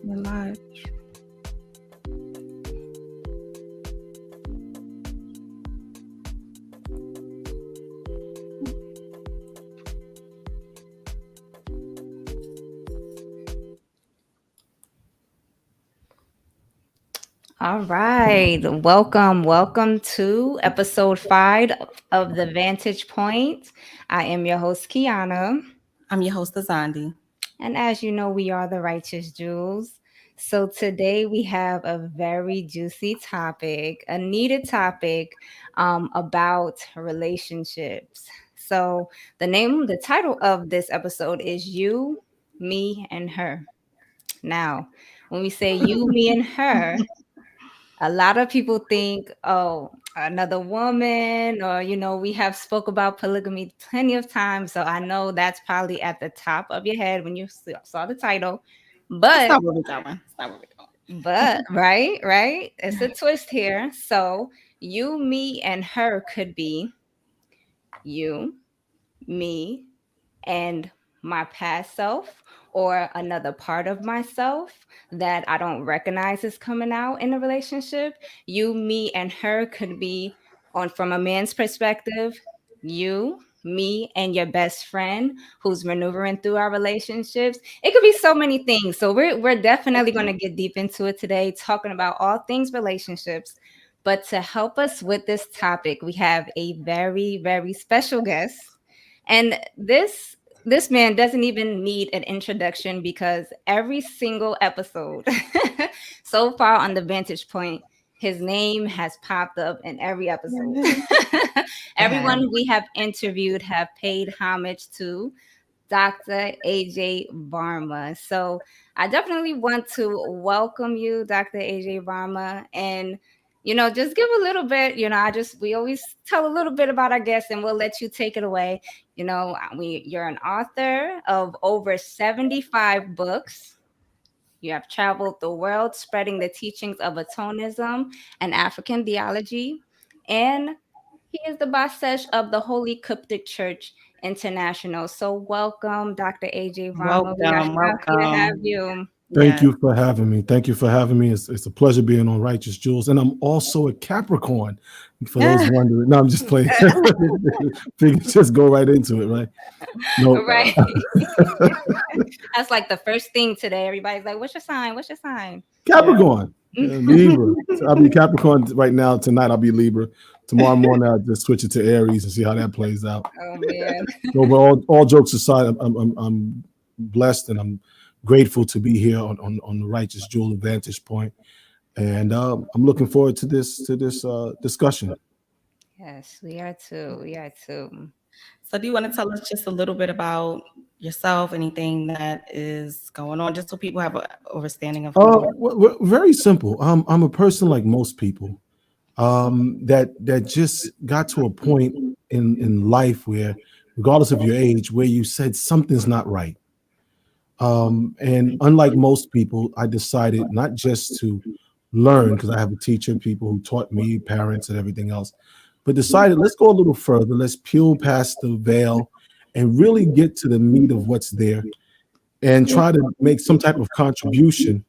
We're live. All right. Welcome to episode 5 of the Vantage Point. I am your host, Kiana. I'm your host, Azandi. And as you know, we are the Righteous Jewels. So today we have a very juicy topic, a needed topic about relationships. So the title of this episode is You, Me, and Her. Now, when we say you, me, and her, a lot of people think, oh, another woman, or we have spoke about polygamy plenty of times, so I know that's probably at the top of your head when you saw the title. That's but not what we're doing. That's not what we're but right, it's a twist here. So you, me, and her could be you, me, and my past self, or another part of myself that I don't recognize is coming out in a relationship. You, me, and her could be on from a man's perspective, you, me, and your best friend who's maneuvering through our relationships. It could be so many things. So we're definitely going to get deep into it today, talking about all things relationships. But to help us with this topic, we have a very, very special guest. And this man doesn't even need an introduction because every single episode so far on the Vantage Point, his name has popped up in every episode. doing. Yeah. Everyone we have interviewed have paid homage to Dr. AJ Varmah. So I definitely want to welcome you, Dr. AJ Varmah, and just give a little bit. We always tell a little bit about our guests, and we'll let you take it away. You're an author of over 75 books. You have traveled the world spreading the teachings of atonism and African theology, and he is the Basesh of the Holy Coptic Church International. So welcome, Dr. AJ Varma. We are Welcome. happy to have Welcome. you. Thank Yeah. you for having me. Thank you for having me. It's a pleasure being on Righteous Jewels. And I'm also a Capricorn. For those wondering. No, I'm just playing. Just go right into it, right? No. Right. That's like the first thing today. Everybody's like, what's your sign? What's your sign? Capricorn. Libra. So I'll be Capricorn right now. Tonight I'll be Libra. Tomorrow morning I'll just switch it to Aries and see how that plays out. Oh man. So, but all jokes aside, I'm blessed and I'm grateful to be here on the Righteous Jewel Vantage Point. And I'm looking forward to this discussion. Yes, we are too. We are too. So, do you want to tell us just a little bit about yourself, anything that is going on, just so people have an understanding of who you are? Very simple. I'm a person like most people that just got to a point in life where, regardless of your age, where you said something's not right. And unlike most people, I decided not just to learn, because I have a teacher, people who taught me, parents and everything else, but decided let's go a little further. Let's peel past the veil and really get to the meat of what's there and try to make some type of contribution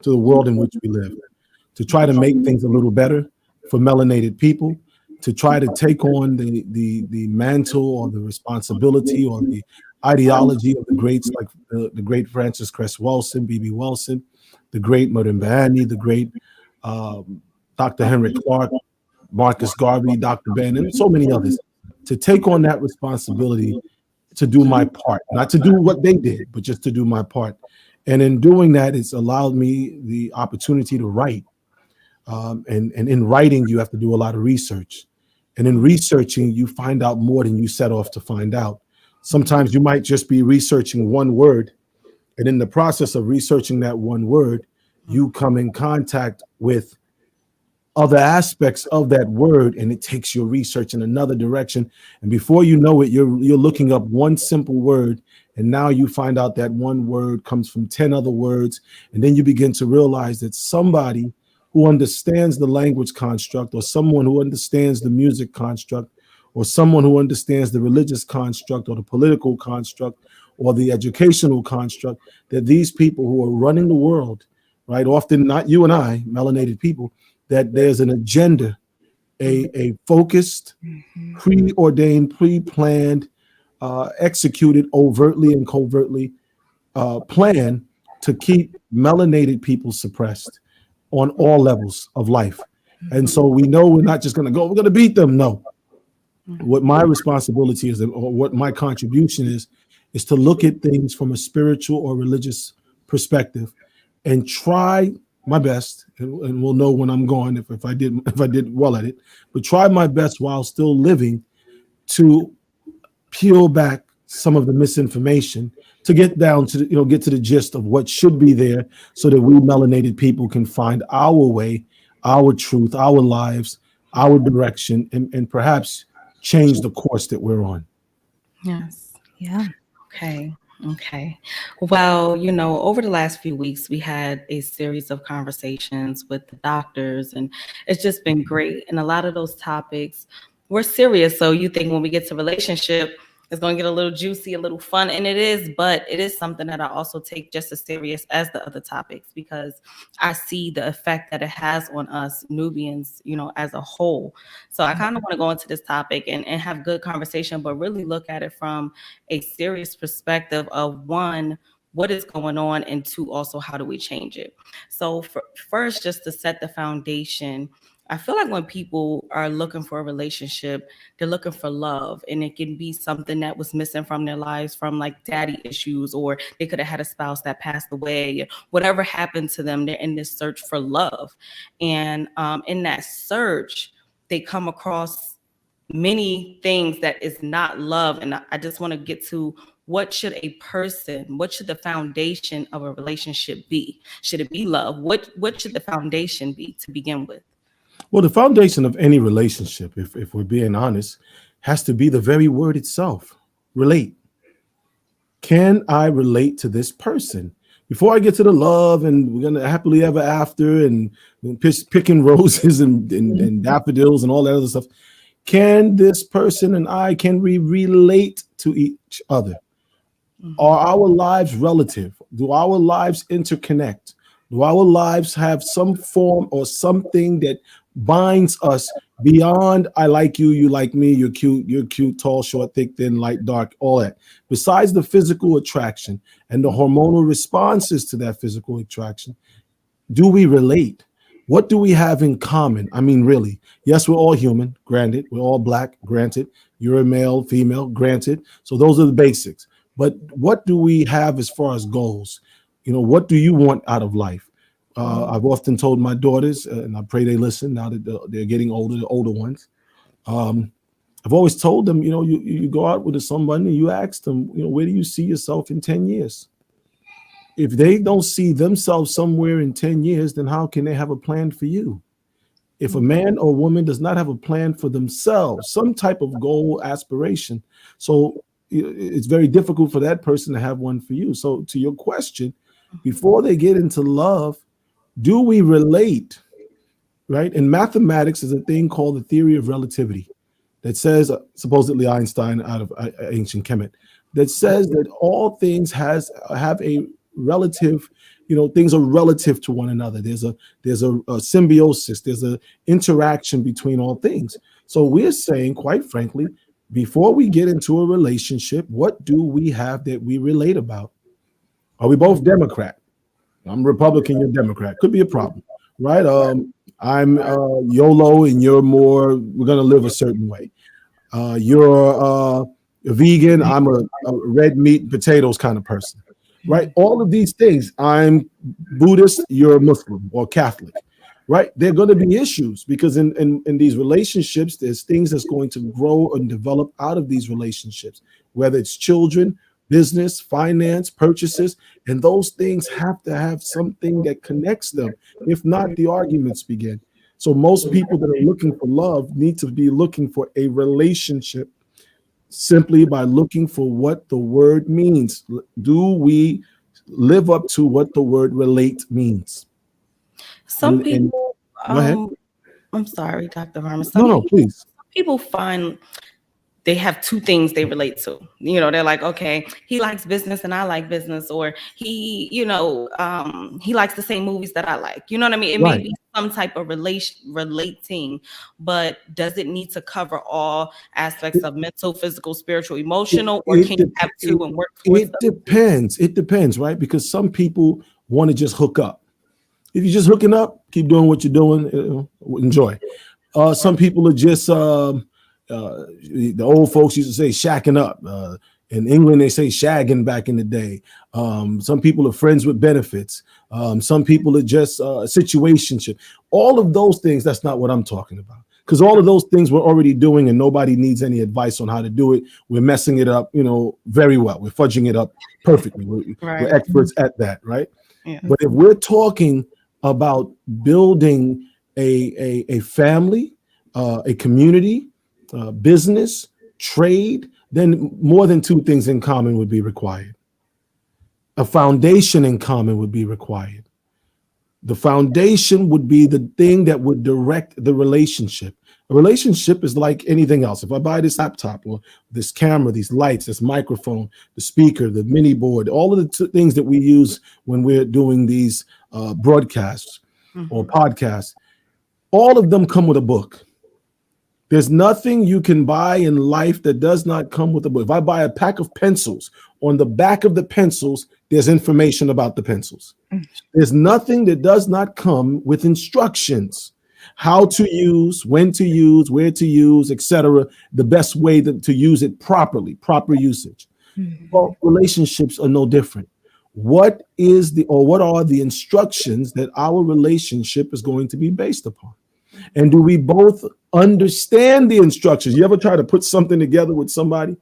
to the world in which we live, to try to make things a little better for melanated people, to try to take on the mantle or the responsibility or the ideology of the greats like the great Francis Cress Wilson, B.B. Wilson, the great Merton Bahani, the great Dr. Henry Clark, Marcus Garvey, Dr. Ben, and so many others, to take on that responsibility to do my part, not to do what they did, but just to do my part. And in doing that, it's allowed me the opportunity to write. And in writing, you have to do a lot of research. And in researching, you find out more than you set off to find out. Sometimes you might just be researching one word, and in the process of researching that one word, you come in contact with other aspects of that word, and it takes your research in another direction. And before you know it, you're looking up one simple word, and now you find out that one word comes from 10 other words, and then you begin to realize that somebody who understands the language construct, or someone who understands the music construct, or someone who understands the religious construct or the political construct or the educational construct, that these people who are running the world, right, often not you and I, melanated people, that there's an agenda, a focused, preordained, pre-planned, executed overtly and covertly plan to keep melanated people suppressed on all levels of life. And so we know we're not just going to go, we're going to beat them. No. What my responsibility is, or what my contribution is to look at things from a spiritual or religious perspective and try my best, and we'll know when I'm gone if I did well at it, but try my best while still living to peel back some of the misinformation to get down to get to the gist of what should be there, so that we melanated people can find our way, our truth, our lives, our direction, and perhaps change the course that we're on. Yes. Yeah. Okay. Okay. Well, over the last few weeks, we had a series of conversations with the doctors, and it's just been great. And a lot of those topics were serious. So you think when we get to relationship, it's going to get a little juicy, a little fun, and it is, but it is something that I also take just as serious as the other topics, because I see the effect that it has on us Nubians, as a whole. So I kind of want to go into this topic and have good conversation, but really look at it from a serious perspective of, one, what is going on, and two, also, how do we change it? So first, just to set the foundation, I feel like when people are looking for a relationship, they're looking for love, and it can be something that was missing from their lives, from like daddy issues, or they could have had a spouse that passed away, whatever happened to them. They're in this search for love. And in that search, they come across many things that is not love. And I just want to get to, what should the foundation of a relationship be? Should it be love? What should the foundation be to begin with? Well, the foundation of any relationship, if we're being honest, has to be the very word itself: relate. Can I relate to this person? Before I get to the love and we're going to happily ever after and picking roses and daffodils and all that other stuff, can this person and I, can we relate to each other? Are our lives relative? Do our lives interconnect? Do our lives have some form or something that binds us beyond I like you, you like me, you're cute, tall, short, thick, thin, light, dark, all that? Besides the physical attraction and the hormonal responses to that physical attraction, do we relate? What do we have in common? I mean, really, yes, we're all human, granted. We're all black, granted. You're a male, female, granted. So those are the basics. But what do we have as far as goals? What do you want out of life? I've often told my daughters, and I pray they listen now that they're getting older, the older ones. I've always told them, you go out with someone and you ask them, where do you see yourself in 10 years? If they don't see themselves somewhere in 10 years, then how can they have a plan for you? If a man or woman does not have a plan for themselves, some type of goal, aspiration, so it's very difficult for that person to have one for you. So to your question, before they get into love, do we relate, right? In mathematics, is a thing called the theory of relativity that says, supposedly Einstein out of ancient Kemet, that says that all things have a relative, things are relative to one another. There's a symbiosis, there's an interaction between all things. So we're saying, quite frankly, before we get into a relationship, what do we have that we relate about? Are we both Democrat? I'm Republican, you're Democrat. Could be a problem, right? I'm YOLO and you're more, we're going to live a certain way. You're a vegan, I'm a red meat and potatoes kind of person, right? All of these things. I'm Buddhist, you're a Muslim or Catholic, right? There are going to be issues because in these relationships, there's things that's going to grow and develop out of these relationships, whether it's children, business, finance, purchases, and those things have to have something that connects them. If not, the arguments begin. So most people that are looking for love need to be looking for a relationship simply by looking for what the word means. Do we live up to what the word relate means? Some people, go ahead. I'm sorry, Dr. Varmah. No, please. Some people find they have two things they relate to. You know, they're like, okay, he likes business and I like business, or he likes the same movies that I like. You know what I mean? It may Right. be some type of relating, but does it need to cover all aspects of mental, physical, spiritual, It, emotional, or it, can you de- have two and work towards it them? depends. It depends, right? Because some people want to just hook up. If you're just hooking up, keep doing what you're doing. Enjoy. Some people are just the old folks used to say shacking up. In England, they say shagging back in the day. Some people are friends with benefits. Some people are just situationship. All of those things, that's not what I'm talking about. Because all of those things we're already doing and nobody needs any advice on how to do it. We're messing it up, very well. We're fudging it up perfectly. We're Right. experts at that, right? Yeah. But if we're talking about building a family, a community, business, trade, then more than two things in common would be required. A foundation in common would be required. The foundation would be the thing that would direct the relationship. A relationship is like anything else. If I buy this laptop or this camera, these lights, this microphone, the speaker, the mini board, all of the things that we use when we're doing these broadcasts or Mhm. podcasts, all of them come with a book. There's nothing you can buy in life that does not come with a book. If I buy a pack of pencils, on the back of the pencils, there's information about the pencils. There's nothing that does not come with instructions. How to use, when to use, where to use, etc. The best way to use it properly, proper usage. Well, relationships are no different. What are the instructions that our relationship is going to be based upon? And do we both understand the instructions? You ever try to put something together with somebody,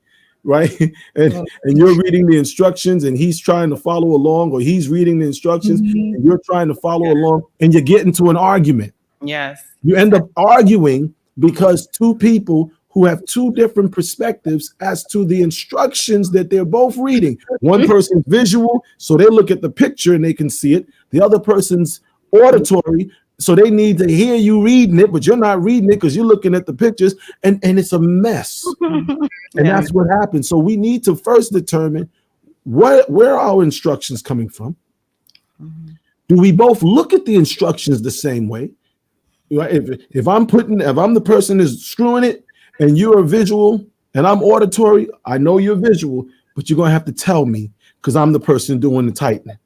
right? And you're reading the instructions and he's trying to follow along, or he's reading the instructions and you're trying to follow along, and you get into an argument. Yes. You end up arguing because two people who have two different perspectives as to the instructions that they're both reading. One person's visual, so they look at the picture and they can see it. The other person's auditory, so they need to hear you reading it, but you're not reading it because you're looking at the pictures, and it's a mess. And Yeah. that's what happens. So we need to first determine where are our instructions coming from. Do we both look at the instructions the same way? Right? If I'm the person that's screwing it and you're a visual and I'm auditory, I know you're visual, but you're gonna have to tell me because I'm the person doing the tightening.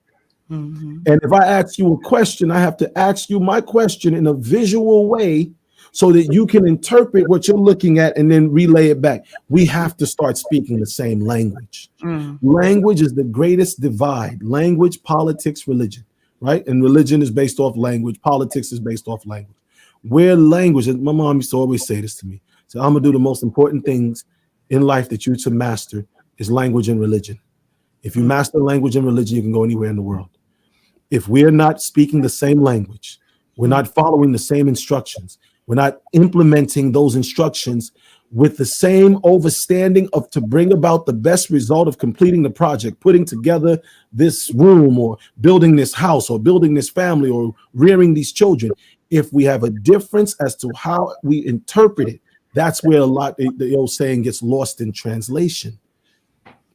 Mhm. And if I ask you a question, I have to ask you my question in a visual way so that you can interpret what you're looking at and then relay it back. We have to start speaking the same language. Mm. Language is the greatest divide. Language, politics, religion, right? And religion is based off language. Politics is based off language. Where language, and my mom used to always say this to me. So I'm gonna do the most important things in life that you to master is language and religion. If you master language and religion, you can go anywhere in the world. If we're not speaking the same language, we're not following the same instructions, we're not implementing those instructions with the same overstanding of to bring about the best result of completing the project, putting together this room or building this house or building this family or rearing these children. If we have a difference as to how we interpret it, that's where a lot the old saying gets lost in translation.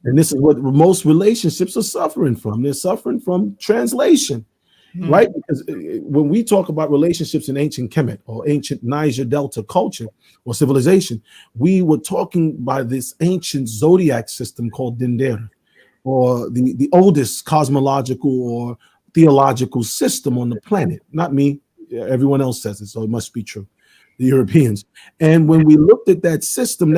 And this is what most relationships are suffering from. They're suffering from translation, right? Because when we talk about relationships in ancient Kemet or ancient Niger Delta culture or civilization, we were talking by this ancient zodiac system called Dendera, or the oldest cosmological or theological system on the planet. Not me, everyone else says it, so it must be true. The Europeans. And when we looked at that system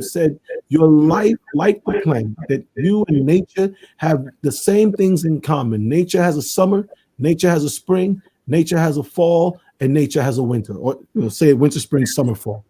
said your life, like the planet, that you and nature have the same things in common. Nature has a summer, nature has a spring, nature has a fall, and nature has a winter, or say winter, spring, summer, fall.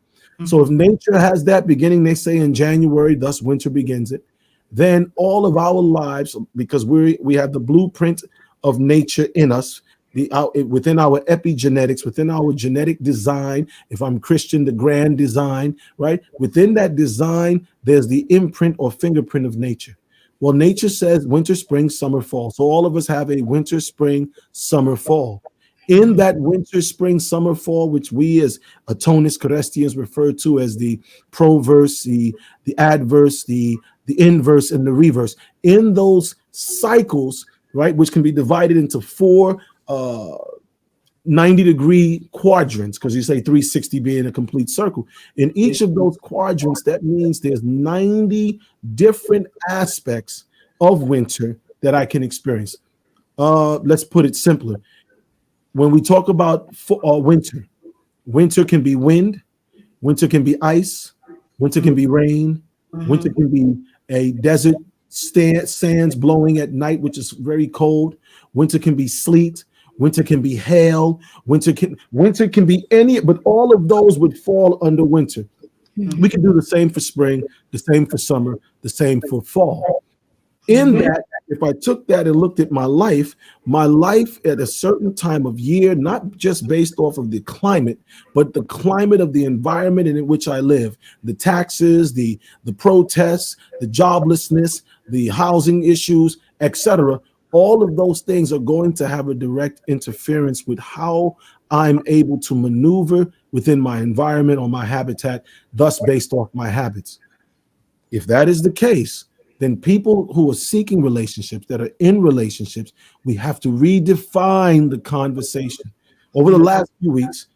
So if nature has that beginning, they say in January, thus winter begins it, then all of our lives, because we have the blueprint of nature in us, within our epigenetics, within our genetic design. If I'm Christian, the grand design, right? Within that design, there's the imprint or fingerprint of nature. Well, nature says winter, spring, summer, fall. So all of us have a winter, spring, summer, fall. In that winter, spring, summer, fall, which we as Atonist Christians refer to as the proverse, the adverse, the inverse, and the reverse. In those cycles, right, which can be divided into four 90-degree quadrants, because you say 360 being a complete circle. In each of those quadrants, that means there's 90 different aspects of winter that I can experience. Let's put it simpler. When we talk about winter, winter can be wind, winter can be ice, winter can be rain, winter can be a desert sands blowing at night, which is very cold. Winter can be sleet. Winter can be hail. Winter can be any, but all of those would fall under winter. We can do the same for spring, the same for summer, the same for fall. In that, if I took that and looked at my life at a certain time of year, not just based off of the climate, but the climate of the environment in which I live, the taxes, the protests, the joblessness, the housing issues, etc. All of those things are going to have a direct interference with how I'm able to maneuver within my environment or my habitat, thus based off my habits. If that is the case, then people who are seeking relationships, that are in relationships, we have to redefine the conversation. Over the last few weeks,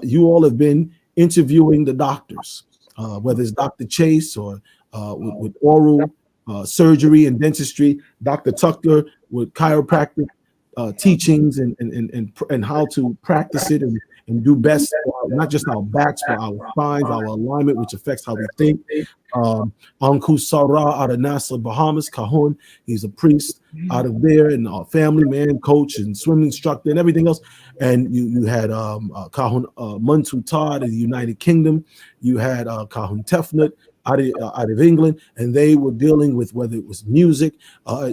you all have been interviewing the doctors, whether it's Dr. Chase or with oral surgery and dentistry, Dr. Tucker with chiropractic teachings and how to practice it and do best, not just our backs, but our spines, our alignment, which affects how we think. Anku Sarah out of Nassau, Bahamas, Cajon, he's a priest out of there, and a family man, coach, and swim instructor, and everything else. And you had Cajon Muntu Todd in the United Kingdom. You had Cajon Tefnut out of England, and they were dealing with whether it was music.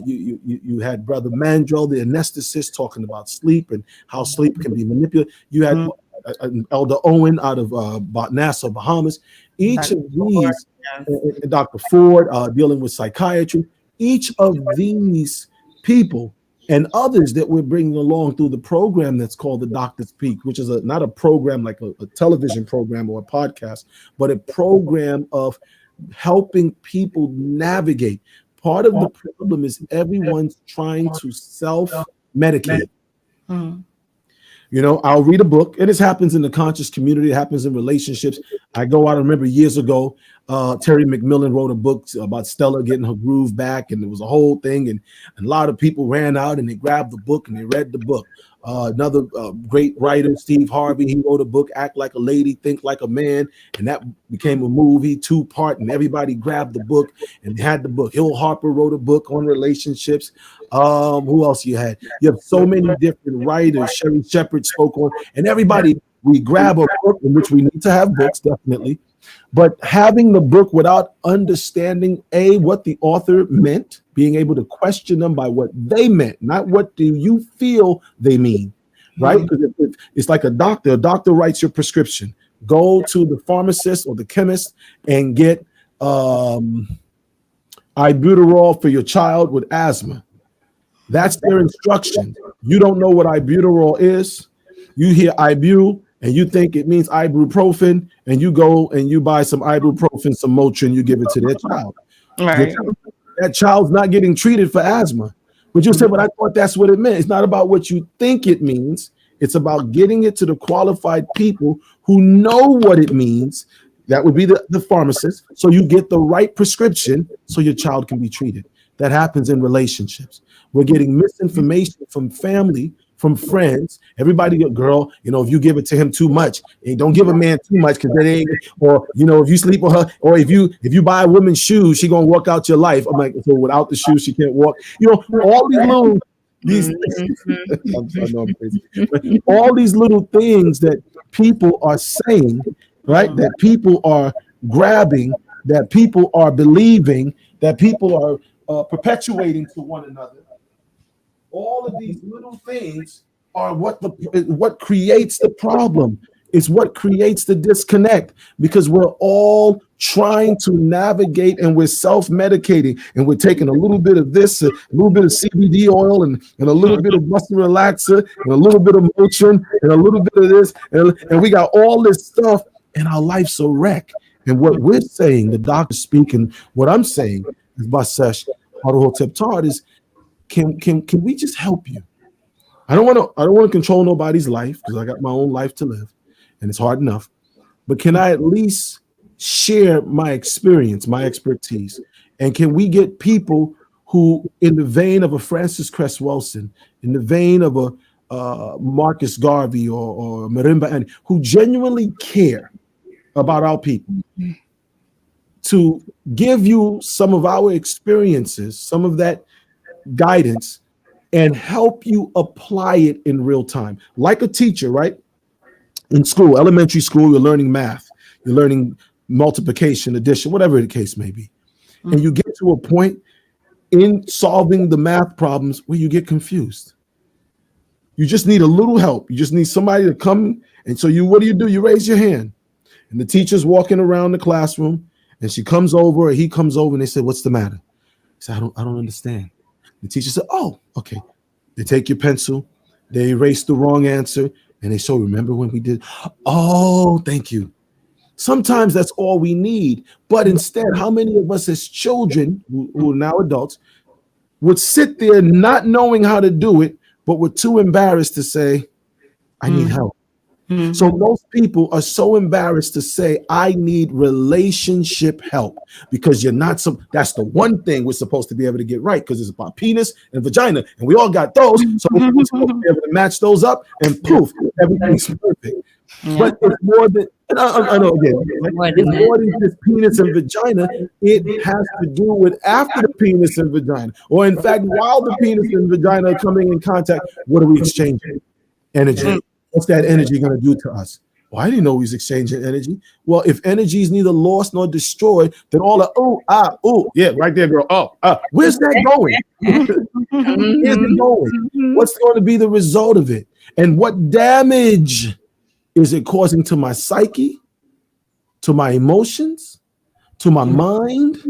You had Brother Mandrell, the anesthetist, talking about sleep and how sleep can be manipulated. You had Elder Owen out of Nassau, Bahamas. Each of these, Dr. Ford dealing with psychiatry. Each of these people and others that we're bringing along through the program that's called the Doctor's Peak, which is not a program like a television program or a podcast, but a program of helping people navigate. Part of the problem is everyone's trying to self-medicate. You know, I'll read a book, and this happens in the conscious community. It happens in relationships. I remember years ago, Terry McMillan wrote a book about Stella getting her groove back, and it was a whole thing. And a lot of people ran out and they grabbed the book and they read the book. Another great writer, Steve Harvey, he wrote a book, Act Like a Lady, Think Like a Man, and that became a movie, 2-part, and everybody grabbed the book and had the book. Hill Harper wrote a book on relationships. Who else you had? You have so many different writers. Sherry Shepard spoke on, and everybody, we grab a book, in which we need to have books, definitely. But having the book without understanding, what the author meant, being able to question them by what they meant, not what do you feel they mean, right? Because it's like a doctor. A doctor writes your prescription. Go to the pharmacist or the chemist and get ibuterol for your child with asthma. That's their instruction. You don't know what ibuterol is. You hear ibu and you think it means ibuprofen, and you go and you buy some ibuprofen, some Motrin, you give it to their child. Right. That child's not getting treated for asthma. But you say, but I thought that's what it meant. It's not about what you think it means. It's about getting it to the qualified people who know what it means. That would be the pharmacist. So you get the right prescription so your child can be treated. That happens in relationships. We're getting misinformation from family, from friends. Everybody, girl, if you give it to him too much, and don't give a man too much, because that ain't, or if you sleep with her, or if you buy a woman's shoes, she gonna walk out your life. I'm like, so without the shoes, she can't walk. All these little I know I'm crazy. But all these little things that people are saying, right? That people are grabbing, that people are believing, that people are perpetuating to one another. All of these little things are what creates the problem. It's what creates the disconnect, because we're all trying to navigate, and we're self-medicating, and we're taking a little bit of this, a little bit of CBD oil, and a little bit of muscle relaxer, and a little bit of Motrin, and a little bit of this, and we got all this stuff, and our life's a wreck. And what we're saying, the doctor's speaking, what I'm saying is Basesh Haruhotep Tard is, can we just help you? I don't want to control nobody's life because I got my own life to live, and it's hard enough. But can I at least share my experience, my expertise? And can we get people who, in the vein of a Francis Cress Wilson, in the vein of a Marcus Garvey or Marimba Annie, who genuinely care about our people, to give you some of our experiences, some of that guidance, and help you apply it in real time. Like a teacher, right? In school, elementary school, you're learning math, you're learning multiplication, addition, whatever the case may be. And you get to a point in solving the math problems where you get confused. You just need a little help. You just need somebody to come. And so what do? You raise your hand. And the teacher's walking around the classroom, and she comes over, or he comes over, and they say, "What's the matter?" He said, I don't understand. The teacher said, "Oh, okay." They take your pencil, they erase the wrong answer, and they show, "Remember when we did?" "Oh, thank you." Sometimes that's all we need. But instead, how many of us as children, who are now adults, would sit there not knowing how to do it, but we're too embarrassed to say, "I need help"? So most people are so embarrassed to say, "I need relationship help," because that's the one thing we're supposed to be able to get right, because it's about penis and vagina, and we all got those. So we're supposed to be able to match those up, and poof, everything's perfect. Yeah. But it's more than, I know again, right? It's more than just penis and vagina. It has to do with after the penis and vagina, or in fact, while the penis and vagina are coming in contact, what are we exchanging? Energy. What's that energy going to do to us? Well, I didn't know we was exchanging energy. Well, if energy is neither lost nor destroyed, then all the yeah, right there, girl. Where's that going? Where's it going? What's going to be the result of it? And what damage is it causing to my psyche, to my emotions, to my mind,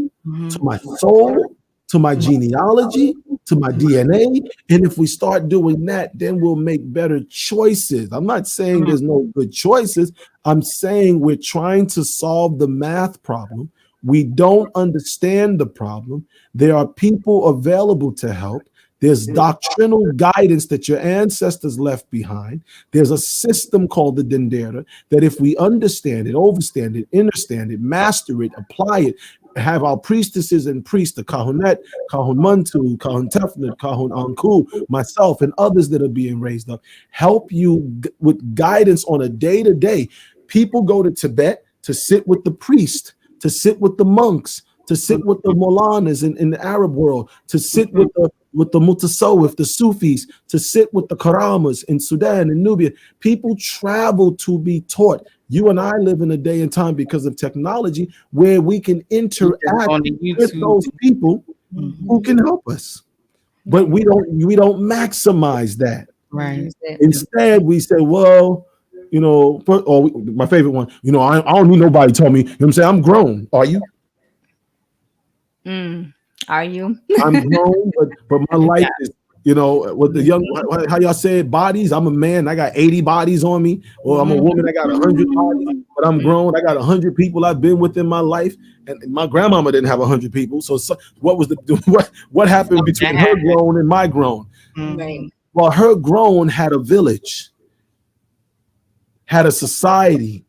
to my soul, to my genealogy, to my DNA? And if we start doing that, then we'll make better choices. I'm not saying there's no good choices. I'm saying we're trying to solve the math problem. We don't understand the problem. There are people available to help. There's doctrinal guidance that your ancestors left behind. There's a system called the Dendera that if we understand it, overstand it, understand it, master it, apply it, have our priestesses and priests, the Kahunet, Kahun Mantu, Kahun Tefnut, Kahun Anku, myself, and others that are being raised up, help you with guidance on a day-to-day. People go to Tibet to sit with the priest, to sit with the monks, to sit with the Molanas in the Arab world, to sit with the Mutasawwif, the Sufis, to sit with the Karamas in Sudan and Nubia. People travel to be taught. You and I live in a day and time because of technology where we can interact with those people who can help us. But we don't maximize that. Right. Instead, we say, well, my favorite one, I don't need nobody to tell me. You know what I'm saying? I'm grown. Are you? Are you? I'm grown, but my life is, with the young, how y'all say it, bodies. I'm a man, I got 80 bodies on me, or I'm a woman, I got 100 bodies, but I'm grown. I got 100 people I've been with in my life, and my grandmama didn't have 100 people. So what was what happened between her grown and my grown? Right. Well, her grown had a village, had a society,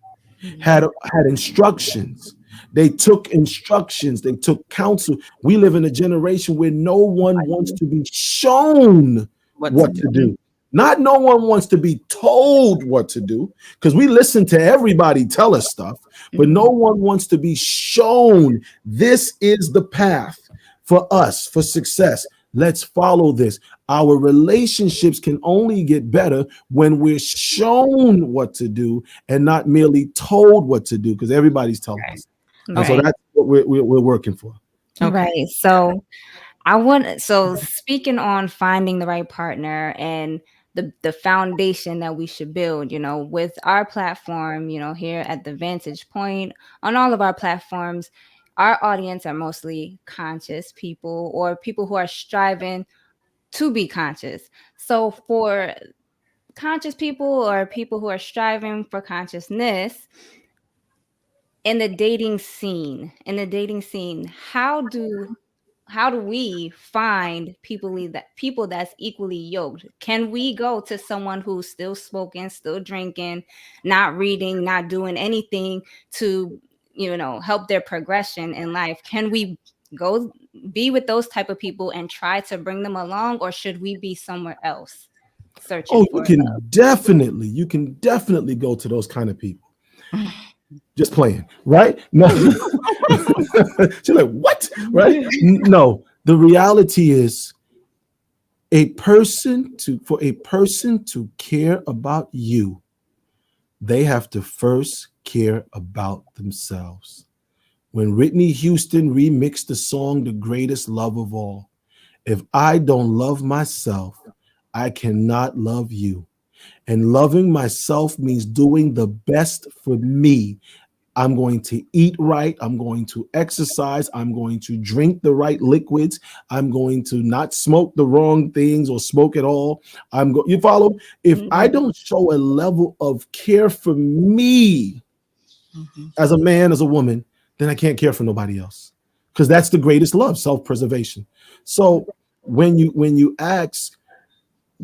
had instructions. They took instructions. They took counsel. We live in a generation where no one wants to be shown what to do. Not no one wants to be told what to do, because we listen to everybody tell us stuff, but no one wants to be shown this is the path for us, for success. Let's follow this. Our relationships can only get better when we're shown what to do and not merely told what to do, because everybody's telling us. Right. So that's what we're working for. Okay. Right. So speaking on finding the right partner and the foundation that we should build, with our platform, here at the Vantage Point, on all of our platforms. Our audience are mostly conscious people or people who are striving to be conscious. So for conscious people or people who are striving for consciousness in the dating scene, how do we find people that's equally yoked? Can we go to someone who's still smoking, still drinking, not reading, not doing anything to, help their progression in life? Can we go be with those type of people and try to bring them along, or should we be somewhere else searching Oh, for love? you can definitely go to those kind of people. Just playing, right? No. She's like, what? Right? No. The reality is for a person to care about you, they have to first care about themselves. When Whitney Houston remixed the song The Greatest Love of All, if I don't love myself, I cannot love you. And loving myself means doing the best for me. I'm going to eat right. I'm going to exercise. I'm going to drink the right liquids. I'm going to not smoke the wrong things or smoke at all. You follow? If I don't show a level of care for me as a man, as a woman, then I can't care for nobody else. Because that's the greatest love, self-preservation. So when you ask,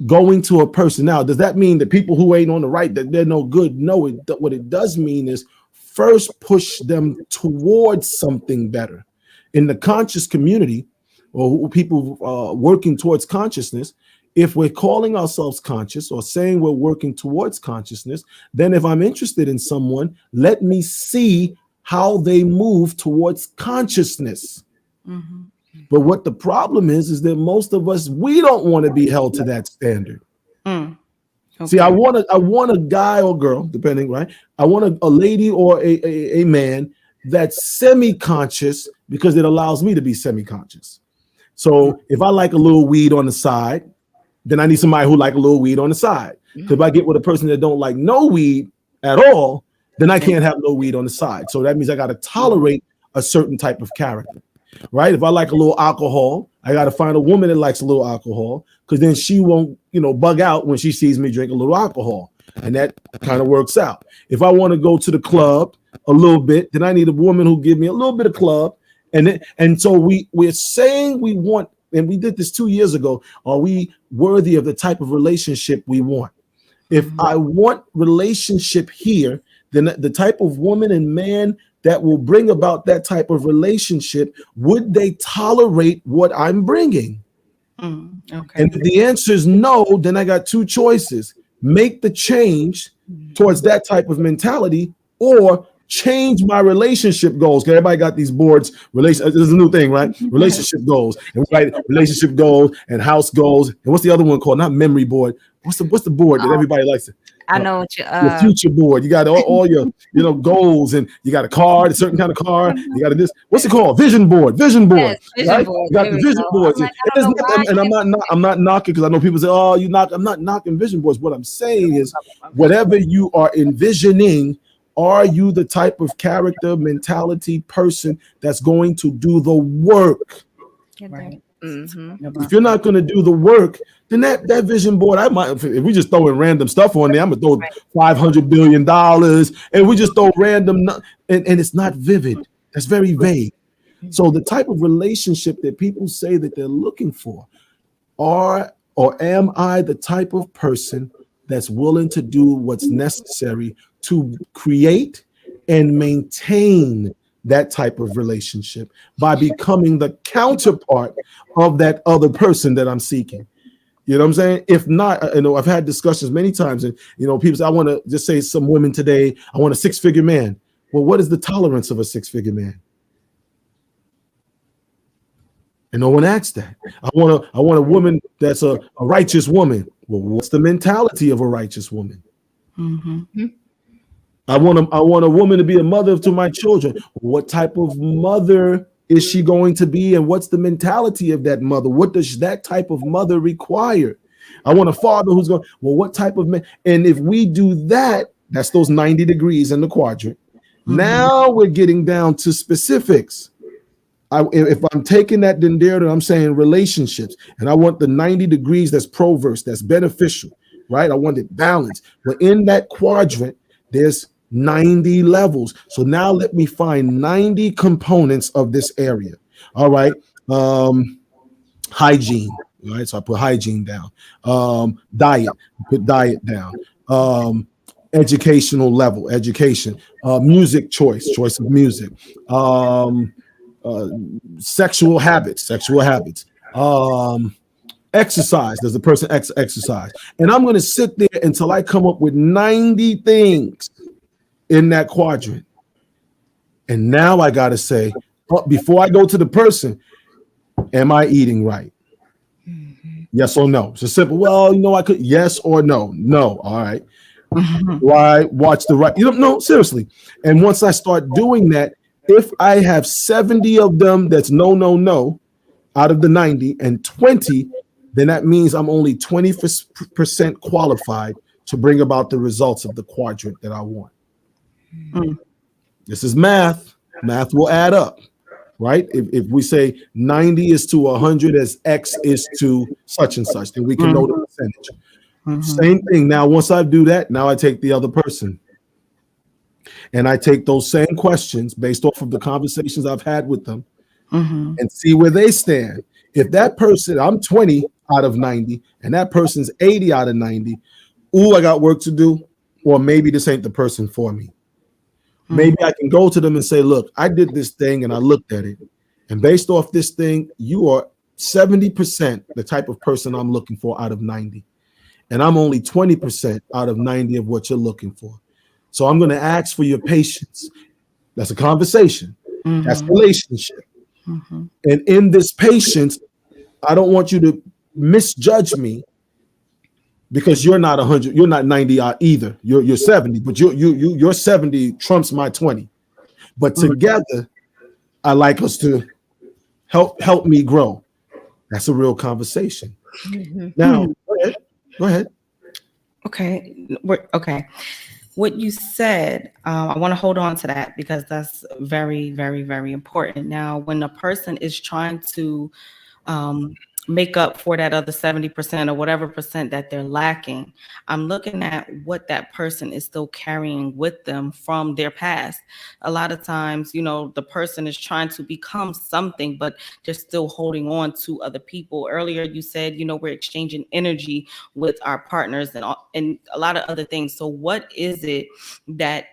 going to a person now, does that mean that people who ain't on the right, that they're no good? No, what it does mean is first push them towards something better. In the conscious community, or people working towards consciousness, if we're calling ourselves conscious or saying we're working towards consciousness, then if I'm interested in someone, let me see how they move towards consciousness. Mm-hmm. But what the problem is that most of us, we don't want to be held to that standard. Okay. See, I want a guy or girl, depending, right? I want a lady or a man that's semi-conscious because it allows me to be semi-conscious. So if I like a little weed on the side, then I need somebody who like a little weed on the side. Because if I get with a person that don't like no weed at all, then I can't have no weed on the side. So that means I got to tolerate a certain type of character. Right? If I like a little alcohol, I got to find a woman that likes a little alcohol, because then she won't, bug out when she sees me drink a little alcohol. And that kind of works out. If I want to go to the club a little bit, then I need a woman who give me a little bit of club. And so we're saying we want, and we did this 2 years ago, are we worthy of the type of relationship we want? If I want relationship here, then the type of woman and man that will bring about that type of relationship, would they tolerate what I'm bringing? Okay. And if the answer is no, then I got two choices: make the change towards that type of mentality, or change my relationship goals. Okay, everybody got these boards. This is a new thing, right? Relationship goals, and right, relationship goals and house goals. And what's the other one called? Not memory board. What's the board that everybody likes? I know what your future board. You got all your goals, and you got a card, a certain kind of car. You got this. What's it called? Vision board. Vision board. Yes, vision right? board. You got There the we vision go. boards. I'm like, I don't know why And I'm not knocking, because I know people say, "Oh, you knock." I'm not knocking vision boards. What I'm saying is, whatever you are envisioning, are you the type of character, mentality person that's going to do the work? Right. If you're not going to do the work, then that vision board, if we just throw in random stuff on there, I'm gonna throw $500 billion, and we just throw random, and it's not vivid. That's very vague. So the type of relationship that people say that they're looking for, am I the type of person that's willing to do what's necessary to create and maintain that type of relationship by becoming the counterpart of that other person that I'm seeking? You know what I'm saying? If not, I've had discussions many times, and people say, I want to just say, some women today, I want a six-figure man. Well, what is the tolerance of a six-figure man? And no one asks that. I want a woman that's a righteous woman. Well, what's the mentality of a righteous woman? I want a woman to be a mother to my children. What type of mother is she going to be, and what's the mentality of that mother? What does that type of mother require? I want a father who's going, well, what type of man? And if we do that, that's those 90 degrees in the quadrant. Now we're getting down to specifics. If I'm taking that dendera, I'm saying relationships, and I want the 90 degrees that's proverse, that's beneficial, right? I want it balanced. But in that quadrant, there's 90 levels. So now let me find 90 components of this area. All right. Hygiene. All right. So I put hygiene down. Diet. Put diet down. Educational level, education. Music choice of music. Sexual habits, exercise. Does the person exercise? And I'm going to sit there until I come up with 90 things in that quadrant. And now I got to say, before I go to the person, am I eating right? Yes or no? It's a simple, well, I could, yes or no. No. All right. Why watch the right? No, seriously. And once I start doing that, if I have 70 of them, that's no out of the 90 and 20, then that means I'm only 20% qualified to bring about the results of the quadrant that I want. This is math. Math will add up, right? If we say 90 is to 100 as X is to such and such, then we can know the percentage. Same thing. Now, once I do that, now I take the other person. And I take those same questions based off of the conversations I've had with them and see where they stand. If that person, I'm 20 out of 90, and that person's 80 out of 90, I got work to do, or maybe this ain't the person for me. Maybe I can go to them and say, look, I did this thing and I looked at it. And based off this thing, you are 70% the type of person I'm looking for out of 90. And I'm only 20% out of 90 of what you're looking for. So I'm going to ask for your patience. That's a conversation. That's relationship. And in this patience, I don't want you to misjudge me because you're not 100. You're not 90 either. You're 70, but your 70 trumps my 20. But together, I like us to help me grow. That's a real conversation. Now, go ahead. Okay. What you said, I want to hold on to that because that's very, very, very important. Now, when a person is trying to make up for that other 70% or whatever percent that they're lacking, I'm looking at what that person is still carrying with them from their past. A lot of times, the person is trying to become something, but they're still holding on to other people. Earlier, you said, we're exchanging energy with our partners and a lot of other things. So what is it that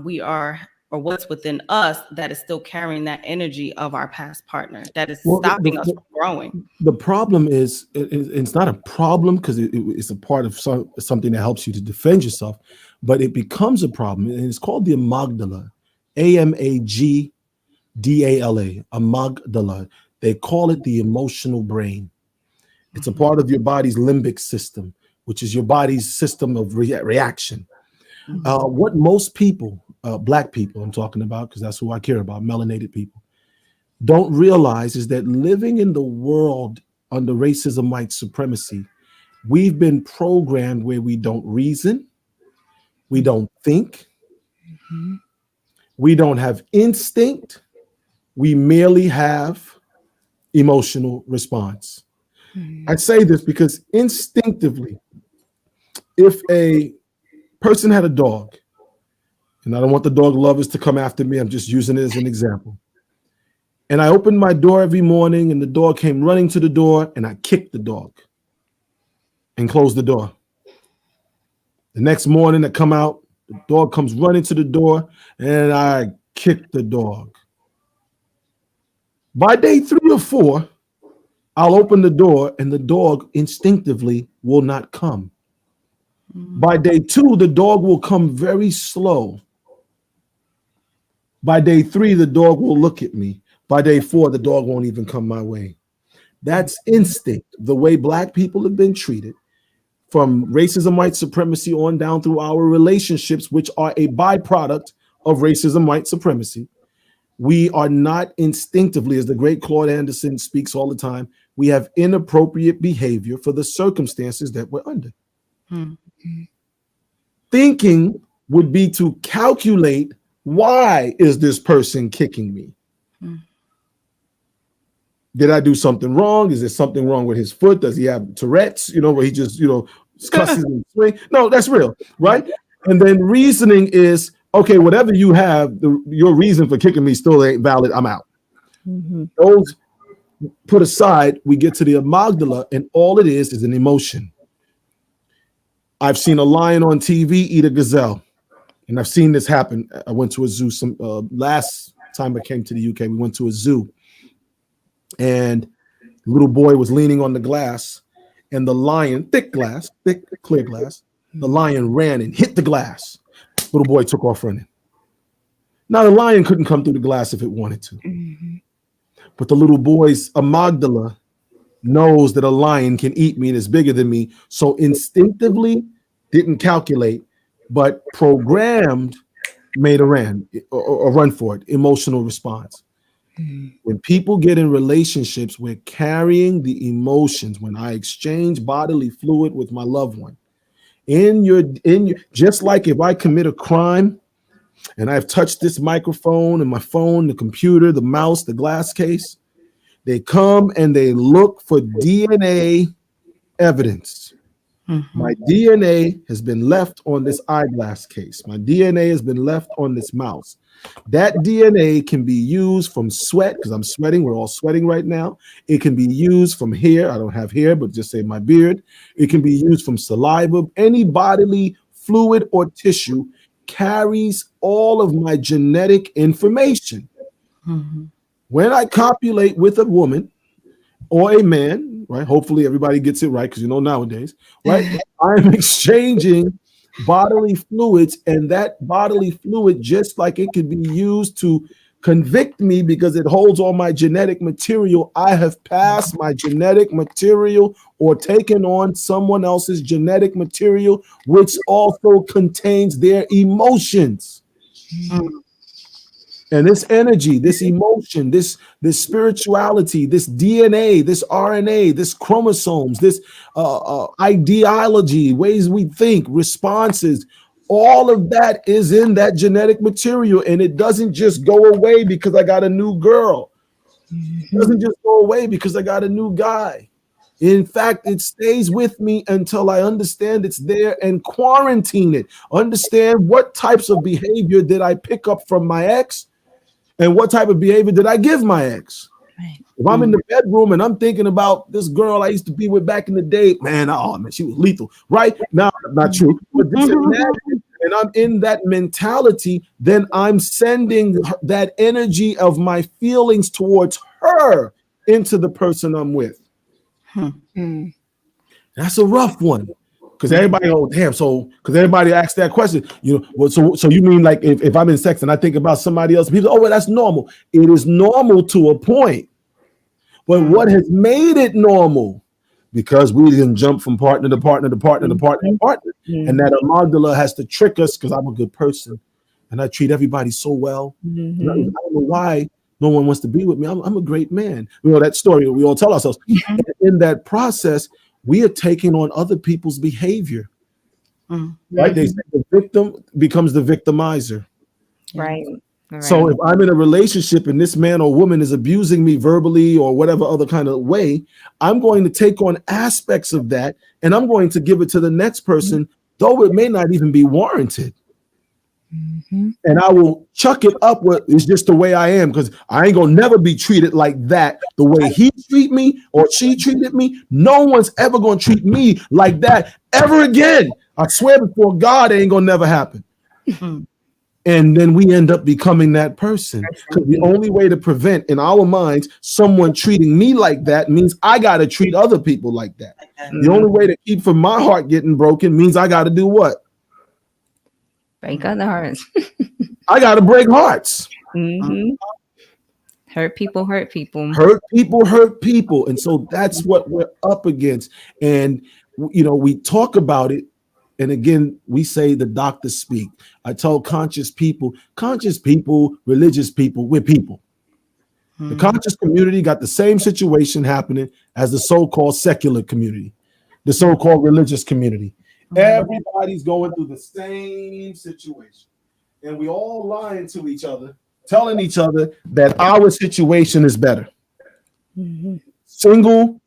we are, or what's within us that is still carrying that energy of our past partner that is stopping us from growing? The problem is, it's not a problem because it's a part of something that helps you to defend yourself, but it becomes a problem. And it's called the amygdala, Amygdala, amygdala. They call it the emotional brain. It's a part of your body's limbic system, which is your body's system of reaction. What most people, Black people I'm talking about, because that's who I care about, melanated people, don't realize is that living in the world under racism, white supremacy, we've been programmed where we don't reason, we don't think, we don't have instinct, we merely have emotional response. I say this because instinctively, if a person had a dog, and I don't want the dog lovers to come after me, I'm just using it as an example. And I opened my door every morning and the dog came running to the door and I kicked the dog and closed the door. The next morning I come out, the dog comes running to the door and I kick the dog. By day 3 or 4, I'll open the door and the dog instinctively will not come. By day 2, the dog will come very slow. By day 3, the dog will look at me. By day 4, the dog won't even come my way. That's instinct. The way Black people have been treated from racism, white supremacy on down through our relationships, which are a byproduct of racism, white supremacy. We are not instinctively, as the great Claude Anderson speaks all the time, we have inappropriate behavior for the circumstances that we're under. Hmm. Thinking would be to calculate, why is this person kicking me? Hmm. Did I do something wrong? Is there something wrong with his foot? Does he have Tourette's? Where he just, cusses and swing? No, that's real, right? And then reasoning is, okay, whatever you have, your reason for kicking me still ain't valid. I'm out. Mhm. Those put aside, we get to the amygdala, and all it is an emotion. I've seen a lion on TV eat a gazelle, and I've seen this happen. I went to a zoo last time I came to the UK. We went to a zoo, and the little boy was leaning on the glass, and the lion, thick clear glass, the lion ran and hit the glass. Little boy took off running. Now the lion couldn't come through the glass if it wanted to, but the little boy's amygdala knows that a lion can eat me and is bigger than me, so instinctively didn't calculate, but programmed made a run for it. Emotional response. When people get in relationships, we're carrying the emotions. When I exchange bodily fluid with my loved one, in your just like if I commit a crime and I've touched this microphone and my phone, the computer, the mouse, the glass case, they come and they look for DNA evidence. Mm-hmm. My DNA has been left on this eyeglass case. My DNA has been left on this mouse. That DNA can be used from sweat, because I'm sweating. We're all sweating right now. It can be used from hair. I don't have hair, but just say my beard. It can be used from saliva. Any bodily fluid or tissue carries all of my genetic information. Mm-hmm. When I copulate with a woman or a man, right? Hopefully everybody gets it right, because nowadays, right? I'm exchanging bodily fluids, and that bodily fluid, just like it can be used to convict me because it holds all my genetic material, I have passed my genetic material or taken on someone else's genetic material, which also contains their emotions. Mm-hmm. And this energy, this emotion, this spirituality, this DNA, this RNA, this chromosomes, this ideology, ways we think, responses, all of that is in that genetic material. And it doesn't just go away because I got a new girl. It doesn't just go away because I got a new guy. In fact, it stays with me until I understand it's there and quarantine it. Understand what types of behavior did I pick up from my ex, and what type of behavior did I give my ex? Right. If I'm in the bedroom and I'm thinking about this girl I used to be with back in the day, man, she was lethal, right? Now, not true, but just imagine, and I'm in that mentality, then I'm sending that energy of my feelings towards her into the person I'm with. Mm. That's a rough one. Because everybody goes, damn, so because everybody asks that question, well, so you mean like if I'm in sex and I think about somebody else, people, oh, well, that's normal. It is normal to a point. But what has made it normal? Because we didn't jump from partner to partner to partner to partner to partner. And that amygdala has to trick us because I'm a good person and I treat everybody so well. And I don't know why no one wants to be with me. I'm a great man. That story we all tell ourselves. And in that process, we are taking on other people's behavior. Right? They say the victim becomes the victimizer. Right. So if I'm in a relationship and this man or woman is abusing me verbally or whatever other kind of way, I'm going to take on aspects of that and I'm going to give it to the next person, though it may not even be warranted. And I will chuck it up with it's just the way I am, because I ain't gonna never be treated like that the way he treat me or she treated me. No one's ever gonna treat me like that ever again. I swear before God, it ain't gonna never happen. And then we end up becoming that person. Because the only way to prevent in our minds someone treating me like that means I gotta treat other people like that. The only way to keep from my heart getting broken means I gotta do what? Break other hearts. I got to break hearts. Hurt people, hurt people. Hurt people, hurt people. And so that's what we're up against. And, we talk about it And again, we say the doctors speak. I tell conscious people, religious people, we're people. The Mm, conscious community got the same situation happening as the so-called secular community, the mm, so-called religious community. mm, Everybody's going through the same situation. And we all lying to each other, telling each other that our situation is better. Mhm. Single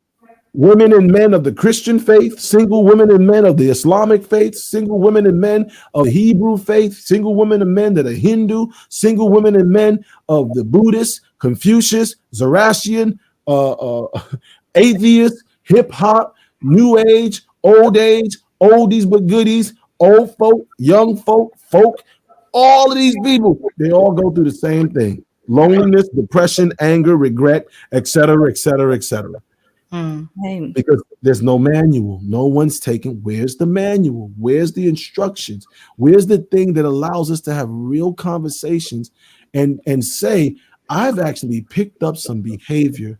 women and men of the Christian faith, single women and men of the Islamic faith, single women and men of the Hebrew faith, single women and men that are Hindu, single women and men of the Buddhist, Confucius, Zoroastrian, atheist, hip hop, new age, oldies but goodies, old folk, young folk, all of these people, they all go through the same thing: loneliness, depression, anger, regret, etc., etc., etc. mm, Hey, Because there's no manual. No one's taking. Where's the manual? Where's the instructions? Where's the thing that allows us to have real conversations and say, I've actually picked up some behavior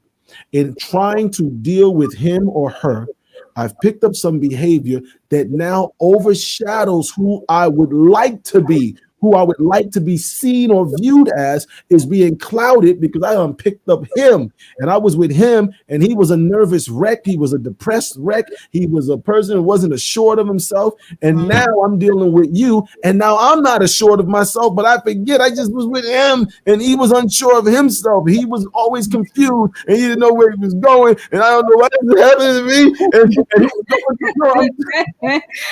in trying to deal with him or her. I've picked up some behavior that now overshadows who I would like to be, who I would like to be seen or viewed as, is being clouded because I picked up him and I was with him and he was a nervous wreck. He was a depressed wreck. He was a person who wasn't assured of himself. And mm, now I'm dealing with you. And now I'm not assured of myself, but I forget I just was with him and he was unsure of himself. He was always confused and he didn't know where he was going. And I don't know what was happening to me. And he was going through, no,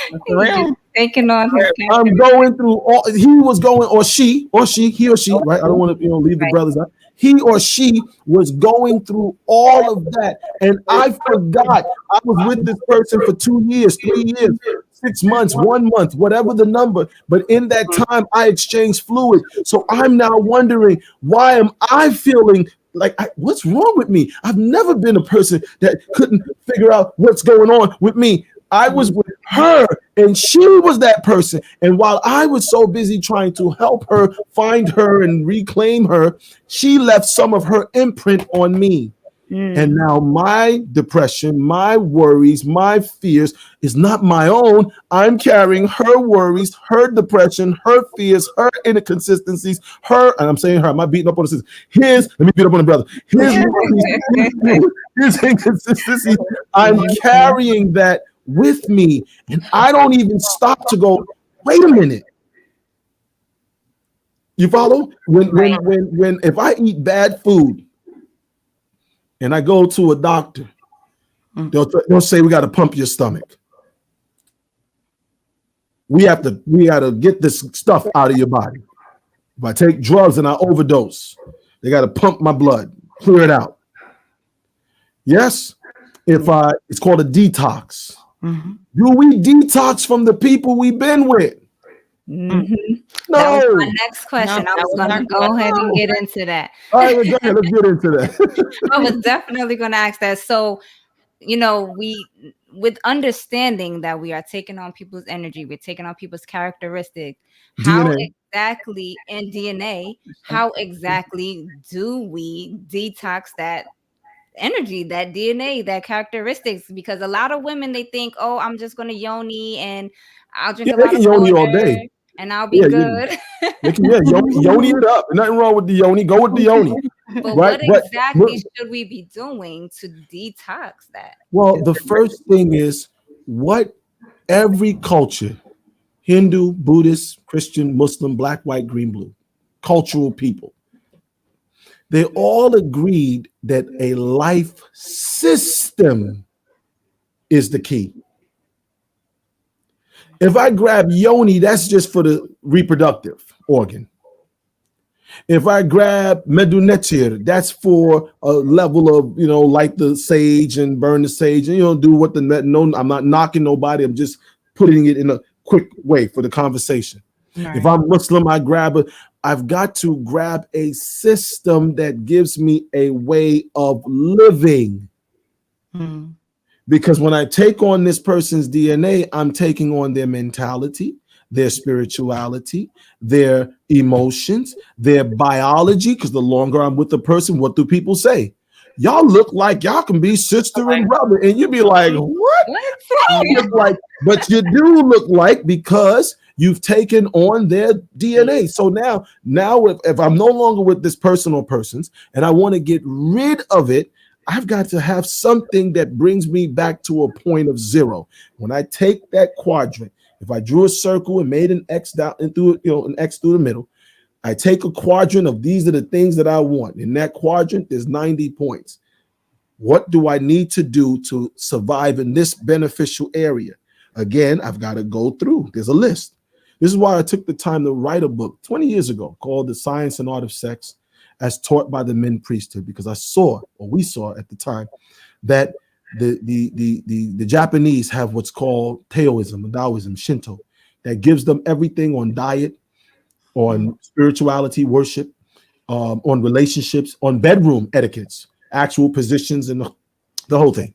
that's he's real. taking on his I'm character. going through all he was going, or she, he or she, right? I don't want to, leave the Right. brothers out. He or she was going through all of that. And I forgot I was with this person for 2 years, 3 years, 6 months, 1 month, whatever the number. But in that time, I exchanged fluid. So I'm now wondering, why am I feeling like, what's wrong with me? I've never been a person that couldn't figure out what's going on with me. I was with her and she was that person. And while I was so busy trying to help her find her and reclaim her, she left some of her imprint on me. And Mm. now my depression, my worries, my fears is not my own. I'm carrying her worries, her depression, her fears, her inconsistencies, and I'm saying her, I'm not beating up on the sister. Let me beat up on the brother. His worries, his inconsistencies, I'm carrying that with me. And I don't even stop to go, wait a minute. You follow? Right. When if I eat bad food, and I go to a doctor, Mm, they'll say we got to pump your stomach. We got to get this stuff out of your body. If I take drugs and I overdose, they got to pump my blood, clear it out. Yes, it's called a detox. mhm, Do we detox from the people we've been with? mm. Mhm. That was my No. next No, question. I that was was going our to go ahead and No. get into that. All right, well, go ahead. Let's get into that. I was definitely going to ask that. So, we, with understanding that we are taking on people's energy, we're taking on people's characteristics, how DNA. exactly in DNA, how exactly do we detox that energy, that DNA, that characteristics? Because a lot of women, they think, oh, I'm just going to yoni and I'll drink Yeah, a they lot of can yoni all water day. and I'll be Yeah, good. they can, yeah, yoni it up. Nothing wrong with the yoni. Go with the yoni, But right? what But exactly should we be doing to detox that? well, the first thing is what every culture, Hindu, Buddhist, Christian, Muslim, black, white, green, blue, cultural people, they all agreed that a life system is the key. If I grab yoni, that's just for the reproductive organ. If I grab medunetir, that's for a level of, light the sage and burn the sage and, do what no, I'm not knocking nobody. I'm just putting it in a quick way for the conversation. If Right. I'm Muslim, I've got to grab a system that gives me a way of living. Mm, Because when I take on this person's DNA, I'm taking on their mentality, their spirituality, their emotions, their biology. Because the longer I'm with the person, what do people say? y'all look like y'all can be sister and brother. And you'd be like, what? What? I don't look like, but you do look like because you've taken on their DNA. So now if I'm no longer with this person or persons and I want to get rid of it, I've got to have something that brings me back to a point of zero. When I take that quadrant, if I drew a circle and made an X down and through, an X through the middle, I take a quadrant of these are the things that I want. In that quadrant, there's 90 points. What do I need to do to survive in this beneficial area? Again, I've got to go through. There's a list. This is why I took the time to write a book 20 years ago called The Science and Art of Sex as Taught by the Men Priesthood, because we saw at the time that the Japanese have what's called Taoism, Taoism, Shinto, that gives them everything on diet, on spirituality, worship, on relationships, on bedroom etiquettes, actual positions, and the whole thing.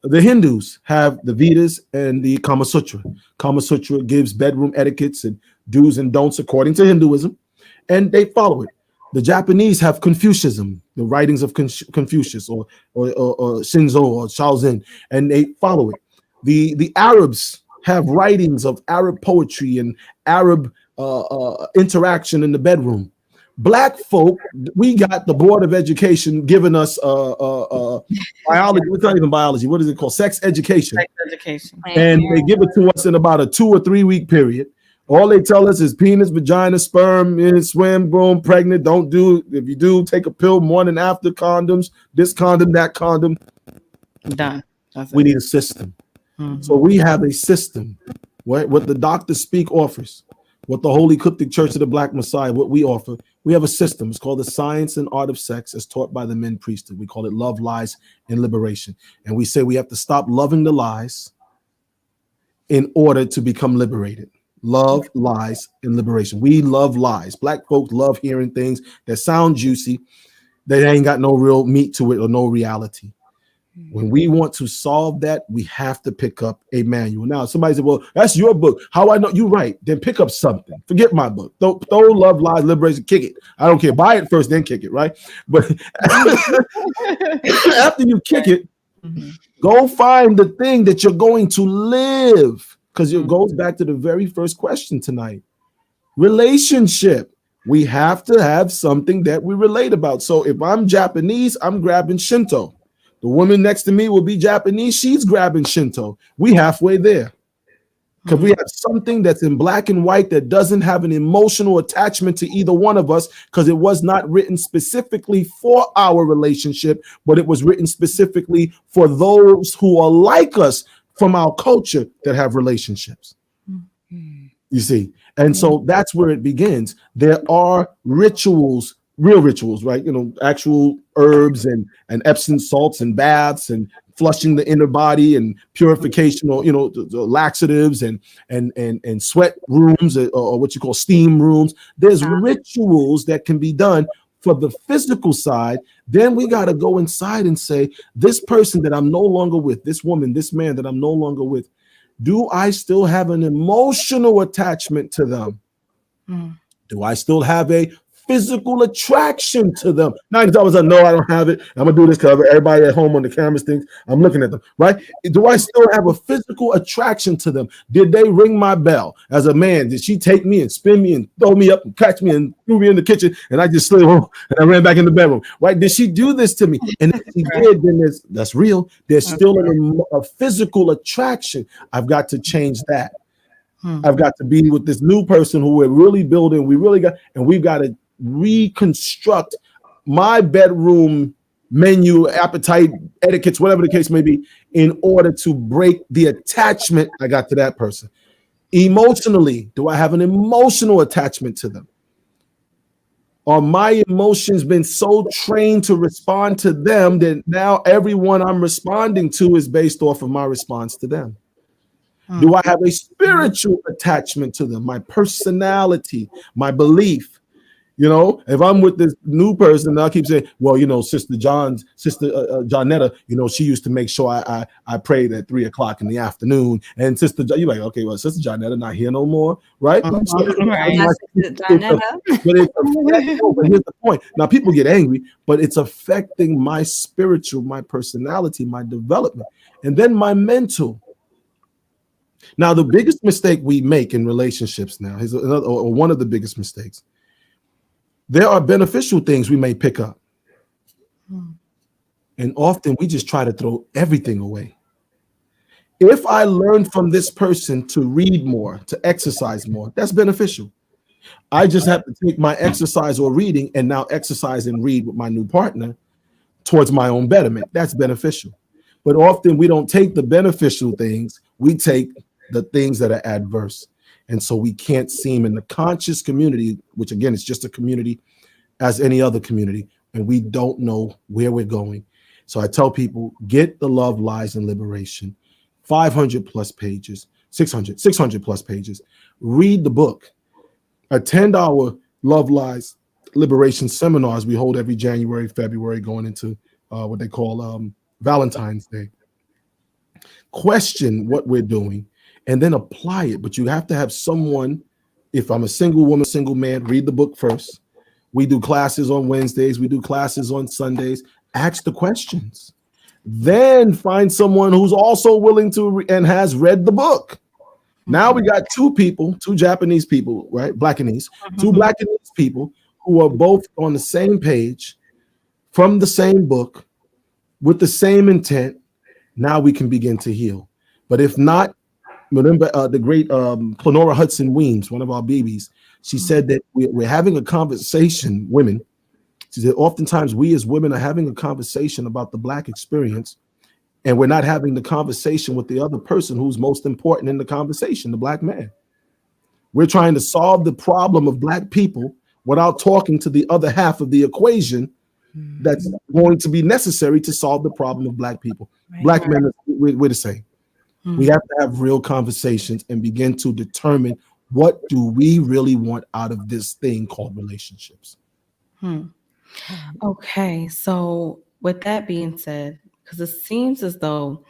The Hindus have the Vedas and the Kama Sutra. Kama Sutra gives bedroom etiquettes and do's and don'ts according to Hinduism, and they follow it. The Japanese have Confucianism, the writings of Confucius or Shinzo or Shaolin, and they follow it. The Arabs have writings of Arab poetry and Arab interaction in the bedroom. Black folk, we got the Board of Education giving us biology. It's not even biology. What is it called? Sex education. Sex education. And they give it to us in about a 2 or 3 week period. All they tell us is penis, vagina, sperm, swim, boom, pregnant. Don't do. If you do, take a pill morning after, condoms, this condom, that condom. Done. We need a system. Mm-hmm. So we have a system. What the Dr. Speak offers, what the Holy Coptic Church of the Black Messiah, what we offer, we have a system. It's called The Science and Art of Sex as Taught by the Men Priesthood. We call it Love, Lies, and Liberation. And we say we have to stop loving the lies in order to become liberated. Love, lies, and liberation. We love lies. Black folks love hearing things that sound juicy, that ain't got no real meat to it or no reality. When we want to solve that, we have to pick up a manual. Now, somebody said, well, that's your book. How I know? You're right. Then pick up something. Forget my book. Throw Love, Lies, Liberation, kick it. I don't care. Buy it first, then kick it, right? But after you kick it, go find the thing that you're going to live. Because it goes back to the very first question tonight. Relationship. We have to have something that we relate about. So if I'm Japanese, I'm grabbing Shinto. The woman next to me will be Japanese. She's grabbing Shinto. We halfway there. Because we have something that's in black and white that doesn't have an emotional attachment to either one of us, because it was not written specifically for our relationship, but it was written specifically for those who are like us from our culture that have relationships. You see? And so that's where it begins. There are rituals, real rituals, right? Actual herbs and Epsom salts and baths and flushing the inner body and purification, or the laxatives and sweat rooms or what you call steam rooms. There's rituals that can be done for the physical side. Then we got to go inside and say, this person that I'm no longer with, this woman, this man that I'm no longer with, do I still have an emotional attachment to them? Do I still have a physical attraction to them? 9 times I know I don't have it. I'm gonna do this because everybody at home on the cameras thinks I'm looking at them, right? Do I still have a physical attraction to them? Did they ring my bell as a man? Did she take me and spin me and throw me up and catch me and threw me in the kitchen and I just slid home and I ran back in the bedroom, right? Did she do this to me? And if she did, then that's real. There's still a physical attraction. I've got to change that. I've got to be with this new person who we're really building. We've got to reconstruct my bedroom menu, appetite, etiquettes, whatever the case may be, in order to break the attachment I got to that person. Emotionally, do I have an emotional attachment to them? Are my emotions been so trained to respond to them that now everyone I'm responding to is based off of my response to them? Do I have a spiritual attachment to them? My personality, my belief. You know, if I'm with this new person, I keep saying, well, you know, sister Johnetta, you know, she used to make sure I prayed at 3 o'clock in the afternoon. And you're like, okay, well, sister Johnetta not here no more, right? So Mhm. Not Right. Sister it's a, Donetta. but it's no, but here's the point. Now people get angry, but it's affecting my spiritual, my personality, my development, and then my mental. Now, the biggest mistake we make in relationships now is another, or one of the biggest mistakes. There are beneficial things we may pick up, Mm. and often we just try to throw everything away. If I learn from this person to read more, to exercise more, that's beneficial. I just have to take my exercise or reading and now exercise and read with my new partner towards my own betterment. That's beneficial. But often we don't take the beneficial things, we take the things that are adverse. And so we can't seem in the conscious community, which again is just a community as any other community, and we don't know where we're going. So I tell people, get the Love, Lies, and Liberation, 500 plus pages, 600 plus pages. Read the book. Attend our Love, Lies, Liberation seminars we hold every January, February, going into what they call Valentine's Day. Question what we're doing and then apply it. But you have to have someone, if I'm a single woman, single man, read the book first. We do classes on Wednesdays, we do classes on Sundays. Ask the questions. Then find someone who's also willing to and has read the book. Now we got two people, two Japanese people, right? Blackanese, two Blackanese people who are both on the same page from the same book with the same intent. Now we can begin to heal. But if not, remember the great Clenora Hudson Weems, one of our babies, she said that we're having a conversation, women. She said, oftentimes we as women are having a conversation about the Black experience, and we're not having the conversation with the other person who's most important in the conversation, the Black man. We're trying to solve the problem of Black people without talking to the other half of the equation that's going to be necessary to solve the problem of Black people. Right. Black men, we're the same. We Mhm. have to have real conversations and begin to determine what do we really want out of this thing called relationships. Hmm. Okay, so with that being said, because it seems as though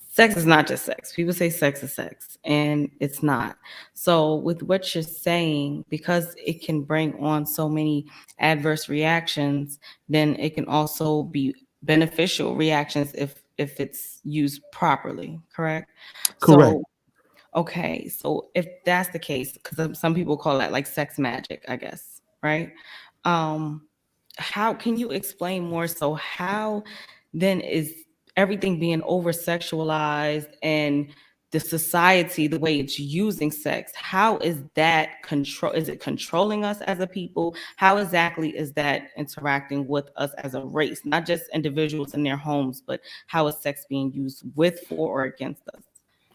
sex is not just sex. People say sex is sex, and it's not. So, with what you're saying, because it can bring on so many adverse reactions, then it can also be beneficial reactions if it's used properly, correct? Correct. So, okay, so if that's the case, because some people call that like sex magic, I guess, right? Um, how can you explain more so how then is everything being over sexualized and the society, the way it's using sex, how is that control, is it controlling us as a people? How exactly is that interacting with us as a race, not just individuals in their homes, but how is sex being used with, for, or against us?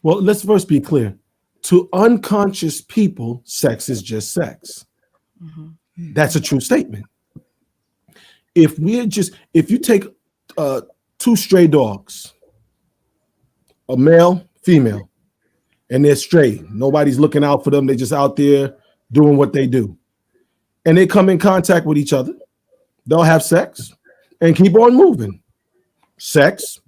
Well, let's first be clear. To unconscious people, sex is just sex. Mhm. That's a true statement. If you take uh, two stray dogs, a male, female, and they're stray, nobody's looking out for them. They're just out there doing what they do, and they come in contact with each other, they'll have sex and keep on moving. Sex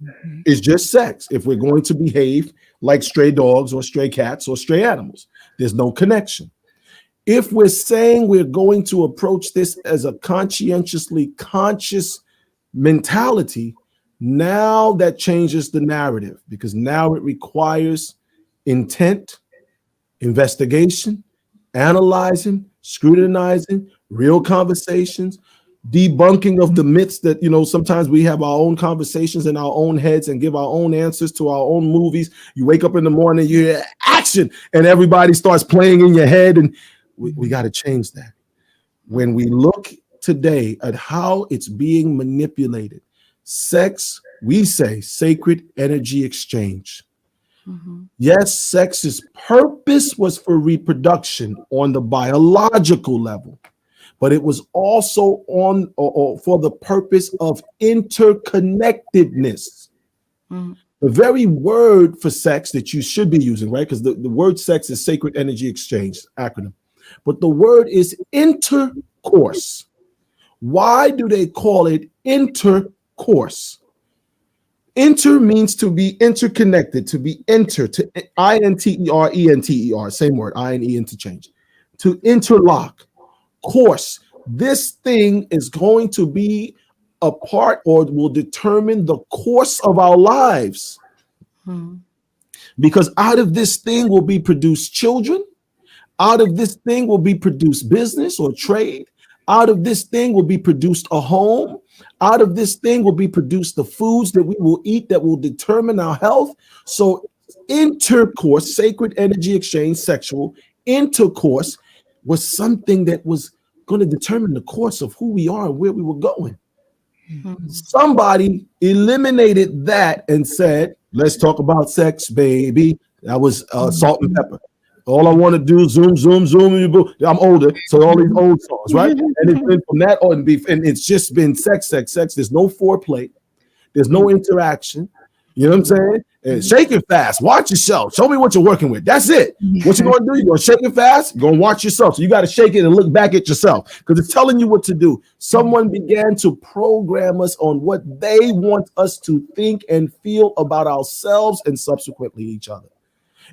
is just sex. If we're going to behave like stray dogs or stray cats or stray animals, there's no connection. If we're saying we're going to approach this as a conscientiously conscious mentality, now that changes the narrative because now it requires intent, investigation, analyzing, scrutinizing, real conversations, debunking of the myths that, sometimes we have our own conversations in our own heads and give our own answers to our own movies. You wake up in the morning, you hear action, and everybody starts playing in your head. And we got to change that. When we look today at how it's being manipulated, sex, we say sacred energy exchange. Mhm. Yes, sex's purpose was for reproduction on the biological level, but it was also on or for the purpose of interconnectedness. Mhm. The very word for sex that you should be using, right? Because the word sex is sacred energy exchange acronym, but the word is interconnected. intercourse. Why do they call it intercourse? Inter means to be interconnected, to be enter, to I-N-T-E-R, same word, I and E interchange. To interlock. Course. This thing is going to be a part or will determine the course of our lives. Hmm. Because out of this thing will be produced children. Out of this thing will be produced business or trade. Out of this thing will be produced a home. Out of this thing will be produced the foods that we will eat that will determine our health. So intercourse, sacred energy exchange, sexual intercourse was something that was going to determine the course of who we are and where we were going. Hmm. Somebody eliminated that and said, let's talk about sex, baby. That was Salt and Pepper. All I want to do is zoom, zoom, zoom. I'm older, so all these old songs, right? And it's been from that on beef, and it's just been sex, sex, sex. There's no foreplay, there's no interaction. You know what I'm saying? And shake it fast. Watch yourself. Show me what you're working with. That's it. What you gonna do? You're gonna shake it fast. You're gonna watch yourself. So you got to shake it and look back at yourself because it's telling you what to do. Someone began to program us on what they want us to think and feel about ourselves and subsequently each other.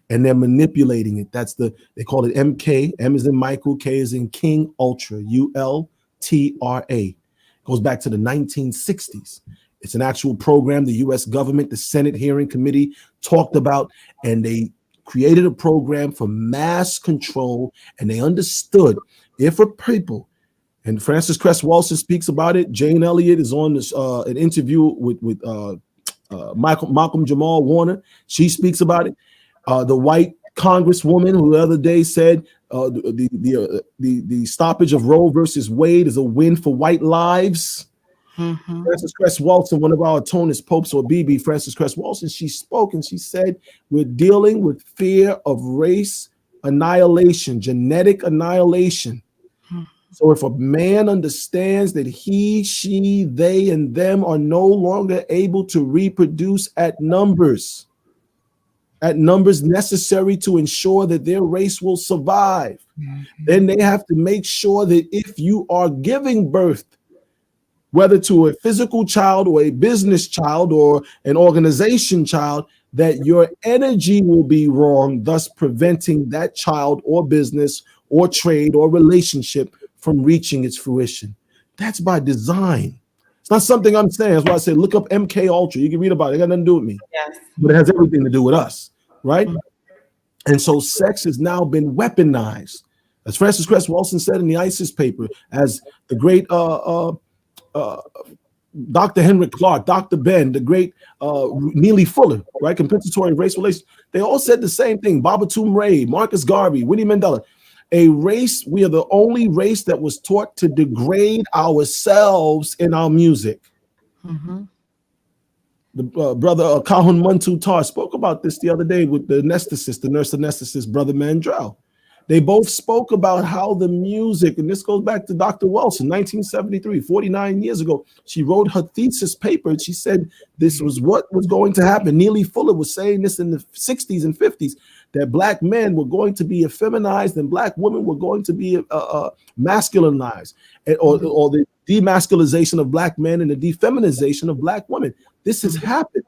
And they're manipulating it. They call it MK. M is in Michael, K is in King, Ultra, ULTRA. Goes back to the 1960s. It's an actual program the U.S. government, the Senate Hearing Committee talked about, and they created a program for mass control, and they understood if a people, and Frances Cress Welsing speaks about it, Jane Elliott is on this an interview with Malcolm Jamal Warner. She speaks about it. The white congresswoman who the other day said the stoppage of Roe versus Wade is a win for white lives. Mm-hmm. Frances Cress Welsing, one of our Atonis popes or BB, Frances Cress Welsing, she spoke and she said, we're dealing with fear of race annihilation, genetic annihilation. Hmm. So if a man understands that he, she, they, and them are no longer able to reproduce at numbers necessary to ensure that their race will survive, then they have to make sure that if you are giving birth, whether to a physical child or a business child or an organization child, that your energy will be wrong, thus preventing that child or business or trade or relationship from reaching its fruition. That's by design. It's not something I'm saying. That's why I say look up MK Ultra. You can read about it. It got nothing to do with me. Yes. But it has everything to do with us, right? Mhm. And so sex has now been weaponized. As Frances Cress Welsing said in the ISIS paper, as the great Dr. Henrik Clark, Dr. Ben, the great Neely Fuller, right? Compensatory race relations. They all said the same thing. Babatunde Ray, Marcus Garvey, Winnie Mandela. We are the only race that was taught to degrade ourselves in our music. Mm-hmm. The brother Calhoun Muntu Tar spoke about this the other day with the anesthetist, the nurse anesthetist, brother Mandrell. They both spoke about how the music, and this goes back to Dr. Wells in 1973, 49 years ago. She wrote her thesis paper, and she said this was what was going to happen. Neely Fuller was saying this in the 60s and 50s, that black men were going to be effeminized and black women were going to be masculinized, or the demasculization of black men and the defeminization of black women. This has happened.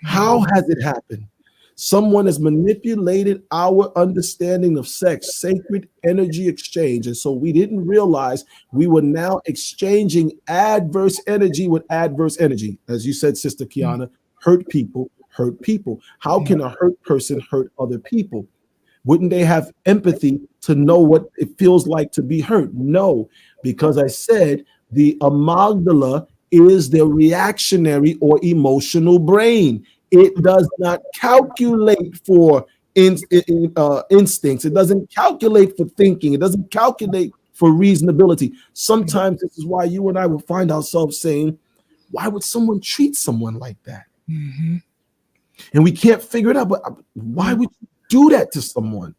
How has it happened? Someone has manipulated our understanding of sex, sacred energy exchange. And so we didn't realize we were now exchanging adverse energy with adverse energy. As you said, Sister Kiana, hurt people hurt people. How can a hurt person hurt other people? Wouldn't they have empathy to know what it feels like to be hurt? No, because I said the amygdala is the reactionary or emotional brain. It does not calculate for instincts. It doesn't calculate for thinking. It doesn't calculate for reasonability. Sometimes this is why you and I will find ourselves saying, why would someone treat someone like that? Mm-hmm. And we can't figure it out. But why would you do that to someone?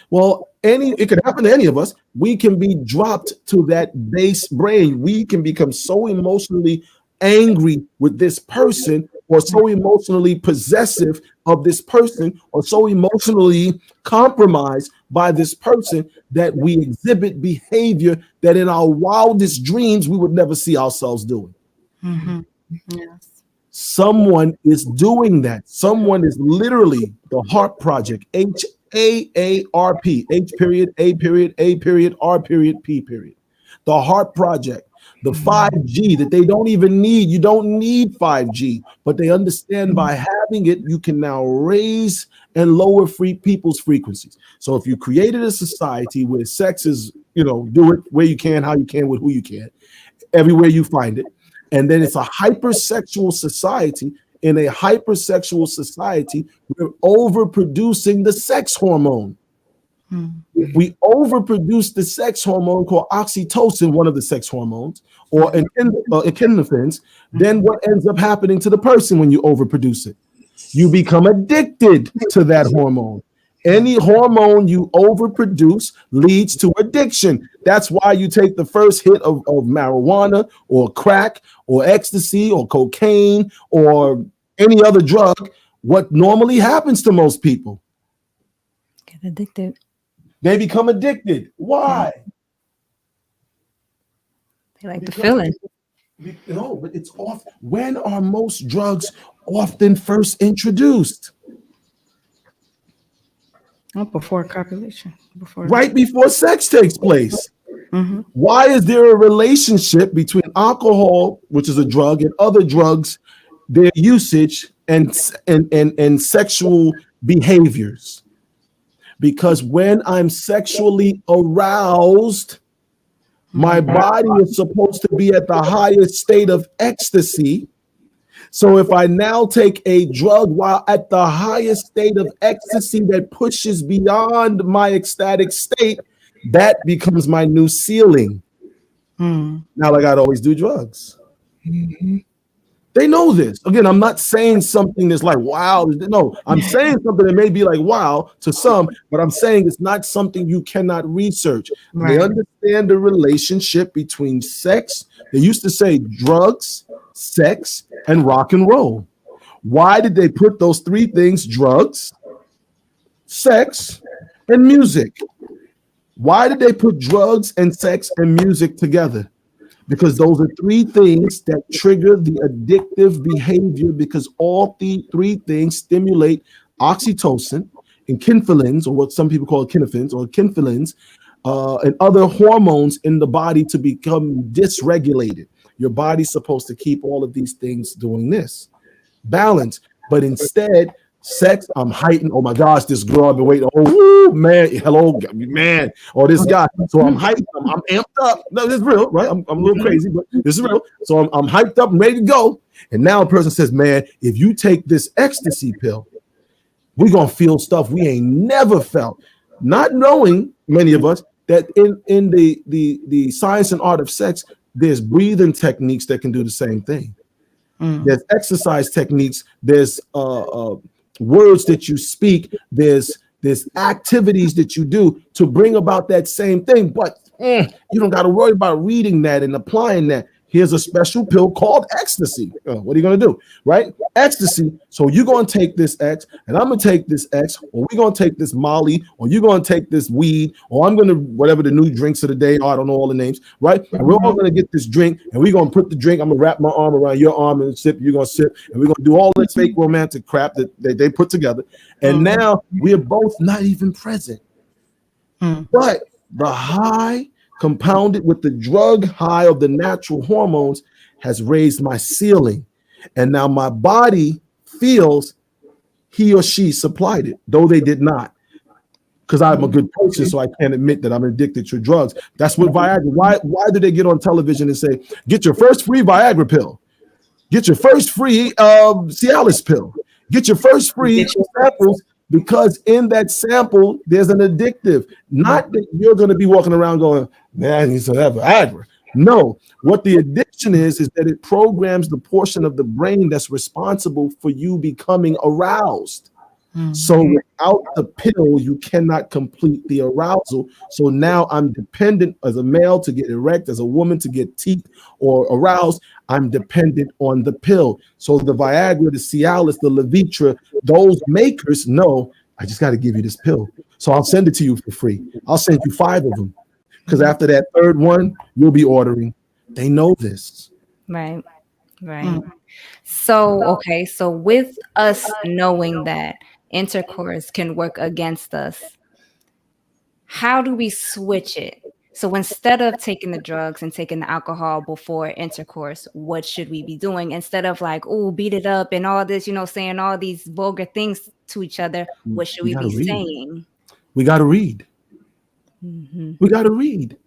Well, it could happen to any of us. We can be dropped to that base brain. We can become so emotionally angry with this person, or so emotionally possessive of this person, or so emotionally compromised by this person that we exhibit behavior that in our wildest dreams we would never see ourselves doing. Mm-hmm. Yes. Someone is doing that. Someone is literally the Heart Project, HAARP, H period, A period, A period, R period, P period. The Heart Project, the 5G that they don't even need. You don't need 5G, but they understand by having it, you can now raise and lower free people's frequencies. So if you created a society where sex is, do it where you can, how you can, with who you can, everywhere you find it. And then it's a hypersexual society. In a hypersexual society, we're overproducing the sex hormone. If we overproduce the sex hormone called oxytocin, one of the sex hormones, or echinophiles, then what ends up happening to the person when you overproduce it? You become addicted to that hormone. Any hormone you overproduce leads to addiction. That's why you take the first hit of marijuana or crack or ecstasy or cocaine or any other drug. What normally happens to most people? Get addicted. They become addicted. Why? They like the feeling. No, but it's off. When are most drugs often first introduced? Oh, before copulation. Right before sex takes place. Mm-hmm. Why is there a relationship between alcohol, which is a drug, and other drugs, their usage and sexual behaviors? Because when I'm sexually aroused, my body is supposed to be at the highest state of ecstasy. So if I now take a drug while at the highest state of ecstasy that pushes beyond my ecstatic state, that becomes my new ceiling. Now I got to always do drugs. They know this. Again, I'm not saying something that's like, wow. No, I'm saying something that may be like, wow, to some, but I'm saying it's not something you cannot research. Right. They understand the relationship between sex. They used to say drugs, sex, and rock and roll. Why did they put those three things, drugs, sex, and music? Why did they put drugs and sex and music together? Because those are three things that trigger the addictive behavior, because all the three things stimulate oxytocin and kinphilins, or what some people call kinphilins, and other hormones in the body to become dysregulated. Your body's supposed to keep all of these things doing this balance, but instead, sex, I'm heightened. Oh my gosh, this girl I've been waiting. Oh man, hello man, or this guy. So I'm hyped. I'm amped up. No, this is real, right? I'm a little crazy, but this is real. So I'm hyped up and ready to go. And now a person says, "Man, if you take this ecstasy pill, we're gonna feel stuff we ain't never felt." Not knowing, many of us, that in the science and art of sex, there's breathing techniques that can do the same thing. There's exercise techniques. There's words that you speak. There's activities that you do to bring about that same thing. But you don't got to worry about reading that and applying that. Here's a special pill called ecstasy. What are you going to do? Right? Ecstasy. So you're going to take this X, and I'm going to take this X, or we're going to take this Molly, or you're going to take this weed, or I'm going to, whatever the new drinks of the day are, I don't know all the names, right? And we're all going to get this drink, and we're going to put the drink, I'm going to wrap my arm around your arm and sip, you're going to sip, and we're going to do all this fake romantic crap that they put together. And now we're both not even present. But the high compounded with the drug high of the natural hormones has raised my ceiling. And now my body feels he or she supplied it, though they did not. Because I'm a good person, so I can't admit that I'm addicted to drugs. That's what Viagra. Why do they get on television and say, get your first free Viagra pill? Get your first free Cialis pill. Get your first free samples. Because in that sample, there's an addictive. Not that you're going to be walking around going, man, I need to have Viagra. No, what the addiction is that it programs the portion of the brain that's responsible for you becoming aroused. So without the pill, you cannot complete the arousal. So now I'm dependent as a male to get erect, as a woman to get teeth or aroused. I'm dependent on the pill. So the Viagra, the Cialis, the Levitra, those makers know I just got to give you this pill. So I'll send it to you for free. I'll send you 5 of them. Because after that third one, you'll be ordering. They know this. Right. Right. Mm. So, okay, so with us knowing that intercourse can work against us, how do we switch it? So instead of taking the drugs and taking the alcohol before intercourse, what should we be doing instead of like, oh, beat it up and all this, saying all these vulgar things to each other? What should We we got to be read. saying? We got to read. Hmm. We got to read.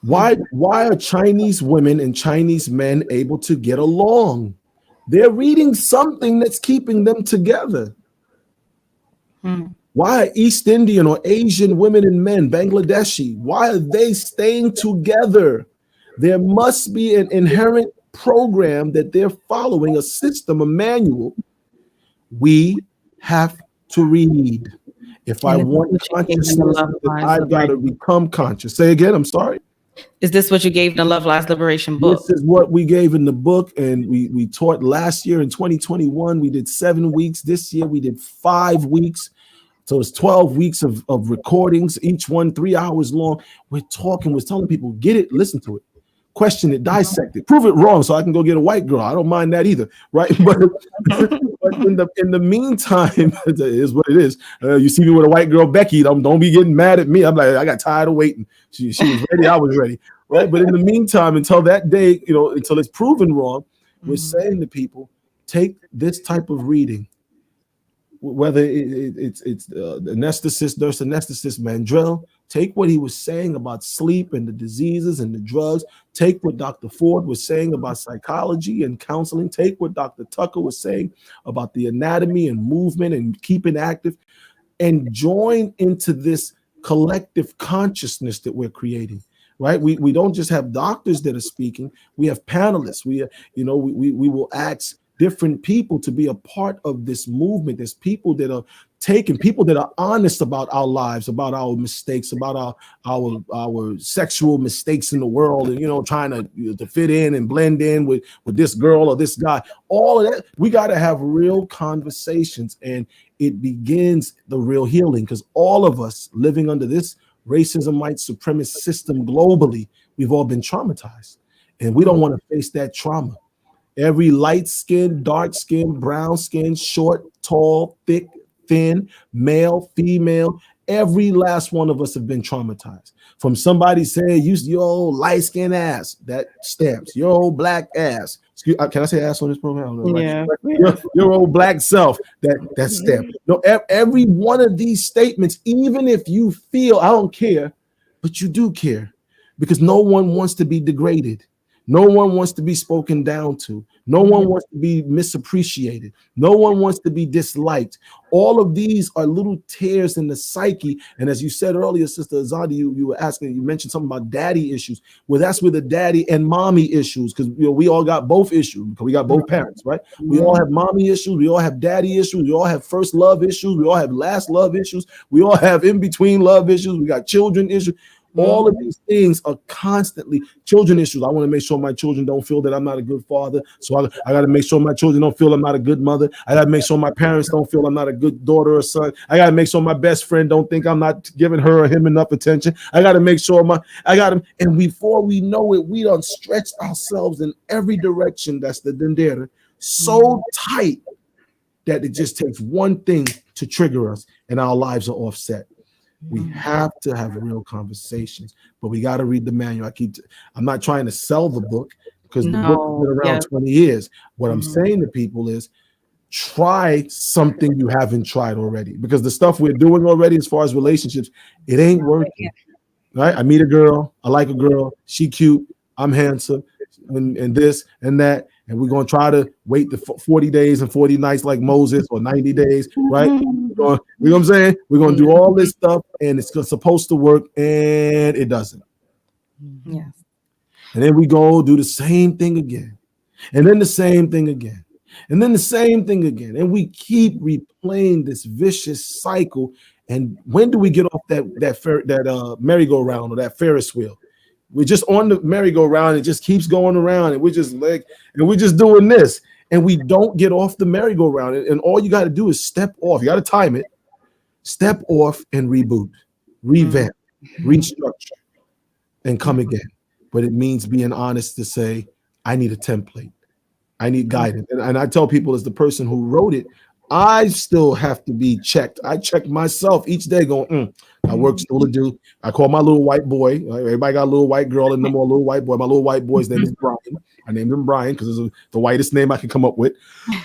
Why are Chinese women and Chinese men able to get along? They're reading something that's keeping them together. Mm. Why are East Indian or Asian women and men, Bangladeshi, why are they staying together? There must be an inherent program that they're following, a system, a manual. We have to read. If I And this is want what you gave in the consciousness, Love then Lies I've got to Liberation. become conscious. Say again, I'm sorry. Is this what you gave in the Love Lies Liberation This book? is what we gave in the book, and we taught last year in 2021. We did 7 weeks. This year we did 5 weeks. So it's 12 weeks of recordings, each one 3 hours long. We're talking, we're telling people, get it, listen to it, question it, dissect it, prove it wrong so I can go get a white girl. I don't mind that either, right? But in the meantime, it is what it is. You see me with a white girl, Becky, don't be getting mad at me. I'm like, I got tired of waiting. She was ready, I was ready, right? But in the meantime, until that day, until it's proven wrong, we're saying to people, take this type of reading, whether it's the anesthetist, nurse anesthetist Mandrell, take what he was saying about sleep and the diseases and the drugs, take what Dr. Ford was saying about psychology and counseling, take what Dr. Tucker was saying about the anatomy and movement and keeping active, and join into this collective consciousness that we're creating. Right, we don't just have doctors that are speaking. We have panelists. We will ask different people to be a part of this movement. There's people that are people that are honest about our lives, about our mistakes, about our sexual mistakes in the world, and trying to fit in and blend in with this girl or this guy. All of that, we got to have real conversations, and it begins the real healing, because all of us living under this racism, white supremacist system globally, we've all been traumatized, and we don't want to face that trauma. Every light skin, dark skin, brown skin, short, tall, thick, thin, male, female, every last one of us have been traumatized. From somebody saying, your old light skin ass, that stamps. Your old black ass. Can I say ass on this program? Right? Yeah. Your old black self, that stamp. No, every one of these statements, even if you feel, I don't care, but you do care, because no one wants to be degraded. No one wants to be spoken down to. No one wants to be misappreciated. No one wants to be disliked. All of these are little tears in the psyche. And as you said earlier, Sister Azadi, you were asking, you mentioned something about daddy issues. Well, that's where the daddy and mommy issues, because we all got both issues, because we got both parents, right? We all have mommy issues. We all have daddy issues. We all have first love issues. We all have last love issues. We all have in between love issues. We got children issues. All of these things are constantly children issues. I want to make sure my children don't feel that I'm not a good father. So I got to make sure my children don't feel I'm not a good mother. I got to make sure my parents don't feel I'm not a good daughter or son. I got to make sure my best friend don't think I'm not giving her or him enough attention. I got to make sure I got him. And before we know it, we done stretched ourselves in every direction. That's the dendera so tight that it just takes one thing to trigger us, and our lives are offset. We have to have real conversations, but we got to read the manual. I'm not trying to sell the book, because the book has been around 20 years. What I'm saying to people is, try something you haven't tried already, because the stuff we're doing already as far as relationships, it ain't working. Right? I meet a girl, I like a girl, she cute, I'm handsome, and this and that, and we're going to try to wait the 40 days and 40 nights like Moses, or 90 days, right? You know what I'm saying? We're going to do all this stuff, and it's supposed to work, and it doesn't. Yes. And then we go do the same thing again, and then the same thing again, and then the same thing again, and we keep replaying this vicious cycle. And when do we get off that merry-go-round or that Ferris wheel? We're just on the merry-go-round. It just keeps going around, and we're just doing this, and we don't get off the merry-go-round. And all you got to do is step off. You got to time it. Step off and reboot, revamp, restructure, and come again. But it means being honest to say, I need a template. I need guidance. And I tell people, as the person who wrote it, I still have to be checked. I check myself each day going, I work still to do. I call my little white boy. Everybody got a little white girl and no more little white boy. My little white boy's name is Brian. I named him Brian because it's the whitest name I can come up with.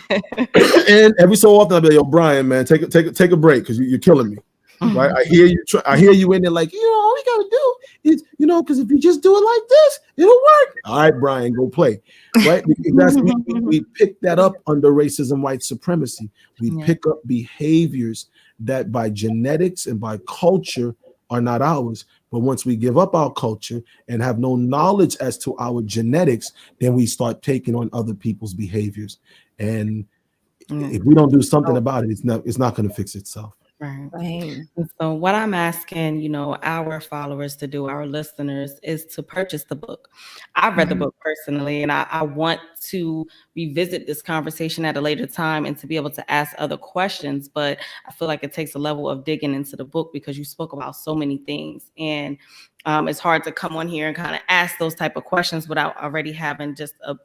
And every so often I'll be like, yo, Brian, man, take a break because you're killing me. Right? I hear you. I hear you in there like, all you gotta do is, because if you just do it like this, it'll work. All right, Brian, go play. Right? Because we pick that up under racism, white supremacy. We pick up behaviors that by genetics and by culture are not ours. But once we give up our culture and have no knowledge as to our genetics, then we start taking on other people's behaviors. And if we don't do something about it, it's not going to fix itself. Right. And so what I'm asking, our followers to do, our listeners, is to purchase the book. I've read the book personally, and I want to revisit this conversation at a later time and to be able to ask other questions. But I feel like it takes a level of digging into the book because you spoke about so many things. And it's hard to come on here and kind of ask those type of questions without already having just a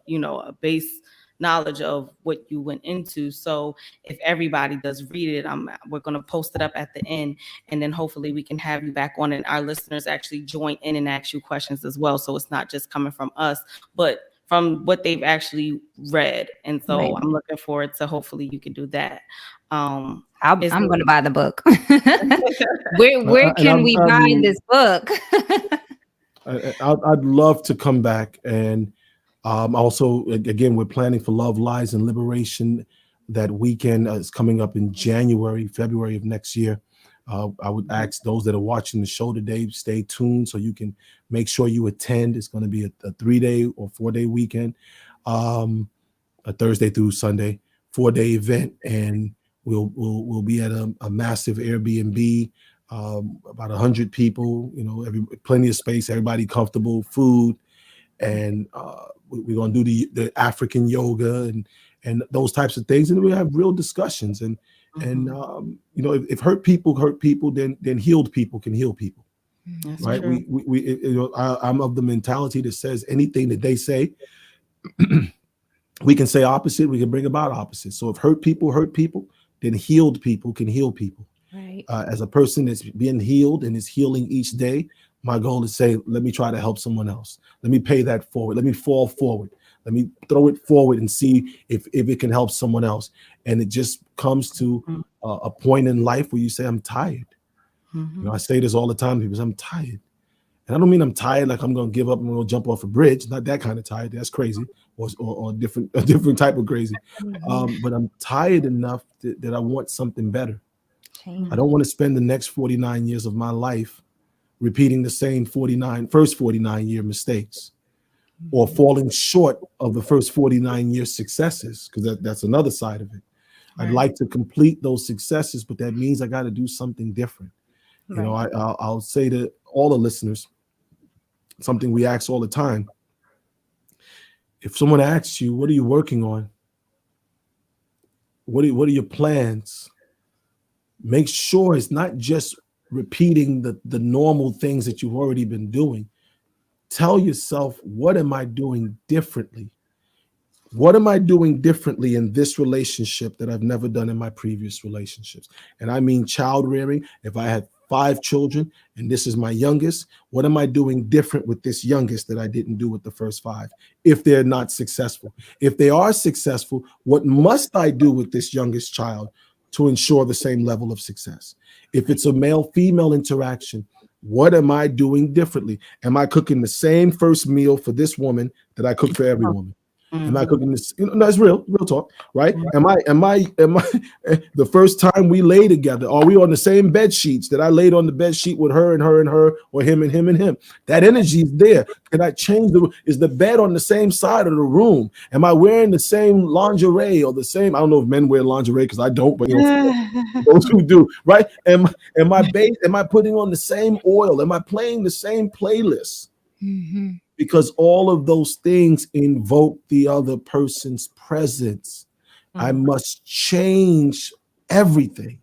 base knowledge of what you went into. So if everybody does read it, we're going to post it up at the end, and then hopefully we can have you back on and our listeners actually join in and ask you questions as well. So it's not just coming from us, but from what they've actually read. And so I'm looking forward to hopefully you can do that. I'm going to buy the book. where can we buy this book? I'd love to come back and also, again, we're planning for Love, Lies, and Liberation. That weekend is coming up in February of next year. I would ask those that are watching the show today, stay tuned so you can make sure you attend. It's going to be a 3-day or 4-day weekend, a Thursday through Sunday, 4-day event, and we'll be at a massive Airbnb, about 100 people. Plenty of space, everybody comfortable, food, and we're going to do the African yoga and those types of things, and we have real discussions. And if hurt people, then healed people can heal people. That's right. True. I'm of the mentality that says anything that they say, we can say opposite. We can bring about opposite. So if hurt people, then healed people can heal people. Right. As a person that's being healed and is healing each day, my goal is to say, let me try to help someone else. Let me pay that forward. Let me fall forward. Let me throw it forward and see if it can help someone else. And it just comes to a point in life where you say, I'm tired. I say this all the time. People say, I'm tired. And I don't mean I'm tired like I'm going to give up and I'm going to jump off a bridge. Not that kind of tired. That's crazy. Or a different type of crazy. But I'm tired enough that I want something better. I don't want to spend the next 49 years of my life repeating the same first 49-year mistakes, or falling short of the first 49-year successes, because that's another side of it. Right. I'd like to complete those successes, but that means I got to do something different. Right. I'll say to all the listeners, something we ask all the time. If someone asks you, what are you working on? What are your plans? Make sure it's not just repeating the normal things that you've already been doing. Tell yourself, what am I doing differently? What am I doing differently in this relationship that I've never done in my previous relationships? And I mean child rearing. If I had 5 children and this is my youngest, what am I doing different with this youngest that I didn't do with the first 5? If they're not successful. If they are successful, what must I do with this youngest child to ensure the same level of success? If it's a male-female interaction, what am I doing differently? Am I cooking the same first meal for this woman that I cook for every woman? Am I cooking this? No, it's real talk, right? Am I the first time we lay together, are we on the same bed sheets that I laid on the bed sheet with her and her and her, or him and him and him? That energy is there. Can I change is the bed on the same side of the room? Am I wearing the same lingerie or the same? I don't know if men wear lingerie because I don't, but those who do, right? Am I putting on the same oil? Am I playing the same playlist? Because all of those things invoke the other person's presence. I must change everything.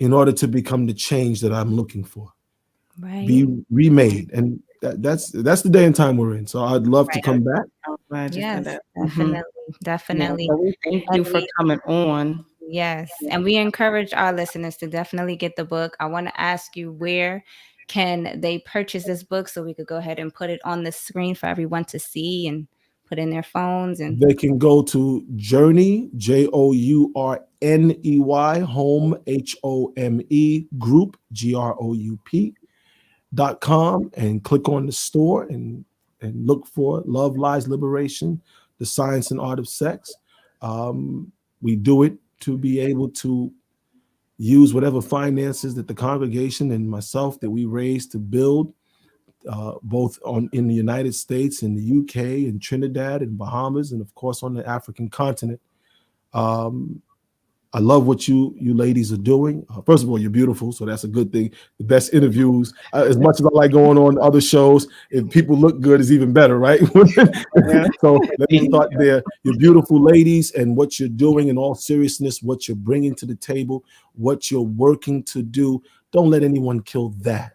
in order to become the change that I'm looking for. Right. Be remade, and that's the day and time we're in. So I'd love to Right. come back. I'm glad you said Yes, that. definitely. Yeah, Definitely. so we thank And you for we coming on. Yes, and we encourage our listeners to definitely get the book. I want to ask you, where can they purchase this book so we could go ahead and put it on the screen for everyone to see and put in their phones and They can go to Journey, Journey, home, HOME, group, GROUP.com, and click on the store and look for Love, Lies, Liberation, the Science and Art of Sex. Um, we do it to be able to use whatever finances that the congregation and myself that we raise to build, both on in the United States, in the UK, in Trinidad, and Bahamas, and of course on the African continent. Um, I love what you ladies are doing. First of all, you're beautiful, so that's a good thing. The best interviews. As much as I like going on other shows, if people look good, is even better, right? Yeah. So let me Thank start there. You're beautiful ladies, and what you're doing, in all seriousness, what you're bringing to the table, what you're working to do. Don't let anyone kill that.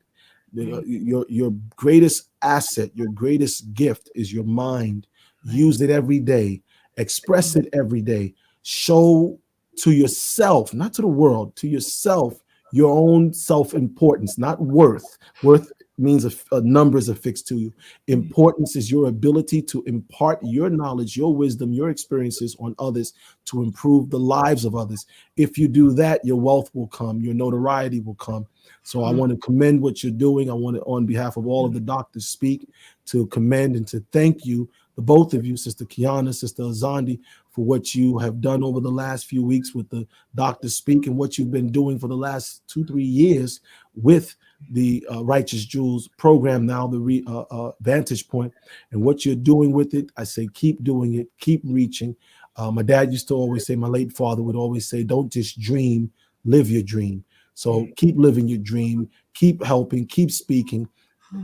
right, Your greatest asset, your greatest gift is your mind. right. Use it every day. Express it every day. Show to yourself, not to the world, to yourself, your own self importance, not worth. Worth means a number is affixed to you. Importance is your ability to impart your knowledge, your wisdom, your experiences on others to improve the lives of others. If you do that, your wealth will come, your notoriety will come. So I want to commend what you're doing. I want to, on behalf of all of the doctors, speak to commend and to thank you, the both of you, Sister Kiana, Sister Azandi, for what you have done over the last few weeks with the doctors speak, and what you've been doing for the last 2-3 years with the Righteous Jewels program, now the Vantage Point, and what you're doing with it. I say keep doing it, keep reaching. My dad used to always say, my late father would always say, don't just dream, live your dream. So keep living your dream, keep helping, keep speaking,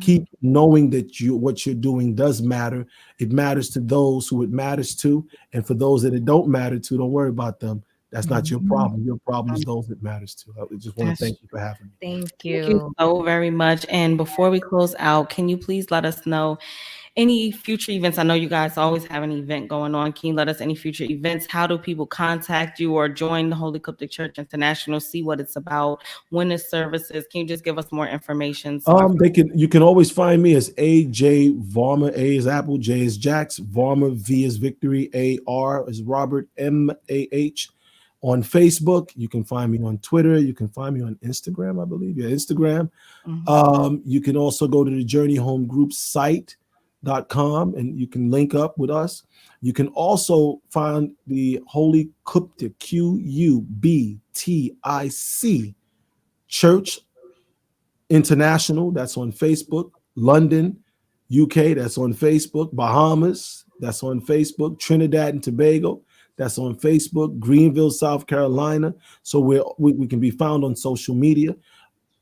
keep knowing that what you're doing does matter. It matters to those who it matters to, and for those that it don't matter to, don't worry about them. That's not your problem. Your problem is those it matters to. I just want to That's thank you for having me. thank Thank you you. so very much. And before we close out, can you please let us know any future events? I know you guys always have an event going on. Can you let us any future events? How do people contact you or join the Holy Coptic Church International, see what it's about, when the services? Can you just give us more information? So our You can always find me as AJ Varmah. A is Apple, J is Jax, Varmah, V is Victory, AR is Robert, MAH. On Facebook, you can find me on Twitter, you can find me on Instagram, I believe. Yeah, Instagram. You can also go to the Journey Home Group site.com and you can link up with us. You can also find the Holy Coptic, QUBTIC Church International, that's on Facebook. London, UK, that's on Facebook. Bahamas, that's on Facebook. Trinidad and Tobago, that's on Facebook. Greenville, South Carolina. So we can be found on social media.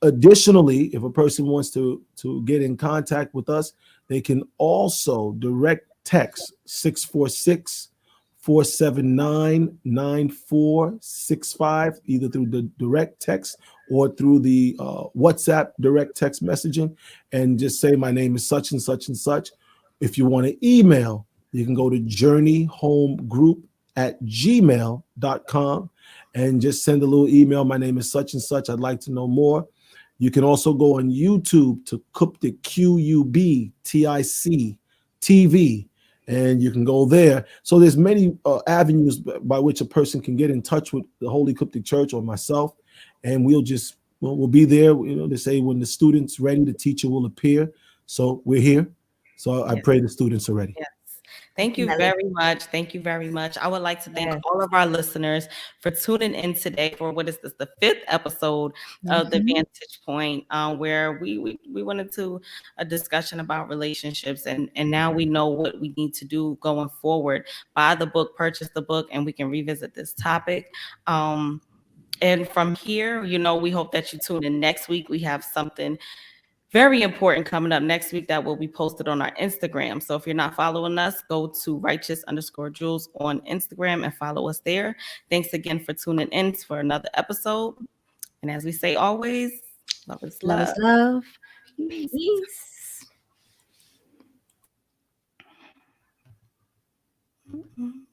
Additionally, if a person wants to get in contact with us, they can also direct text 646-479-9465, either through the direct text or through the WhatsApp direct text messaging, and just say, my name is such and such and such. If you want to email, you can go to journeyhomegroup@gmail.com and just send a little email. My name is such and such. I'd like to know more. You can also go on YouTube to Cuptic, QUBTIC TV, and you can go there. So there's many avenues by which a person can get in touch with the Holy Coptic Church or myself, and we'll be there. They say when the student's ready, the teacher will appear. So we're here. So I yes. pray the students are ready. Yes. Thank you Definitely. very much. Thank you very much. I would like to thank Yes. all of our listeners for tuning in today for what is this, the fifth episode of the Mhm. Vantage Point, where we went into a discussion about relationships, and now we know what we need to do going forward. Buy the book, purchase the book, and we can revisit this topic. And from here, we hope that you tune in next week. We have something very important coming up next week that will be posted on our Instagram. So if you're not following us, go to righteous_jewels on Instagram and follow us there. Thanks again for tuning in for another episode. And as we say always, love is Love love. is love. Peace. Peace. Mhm.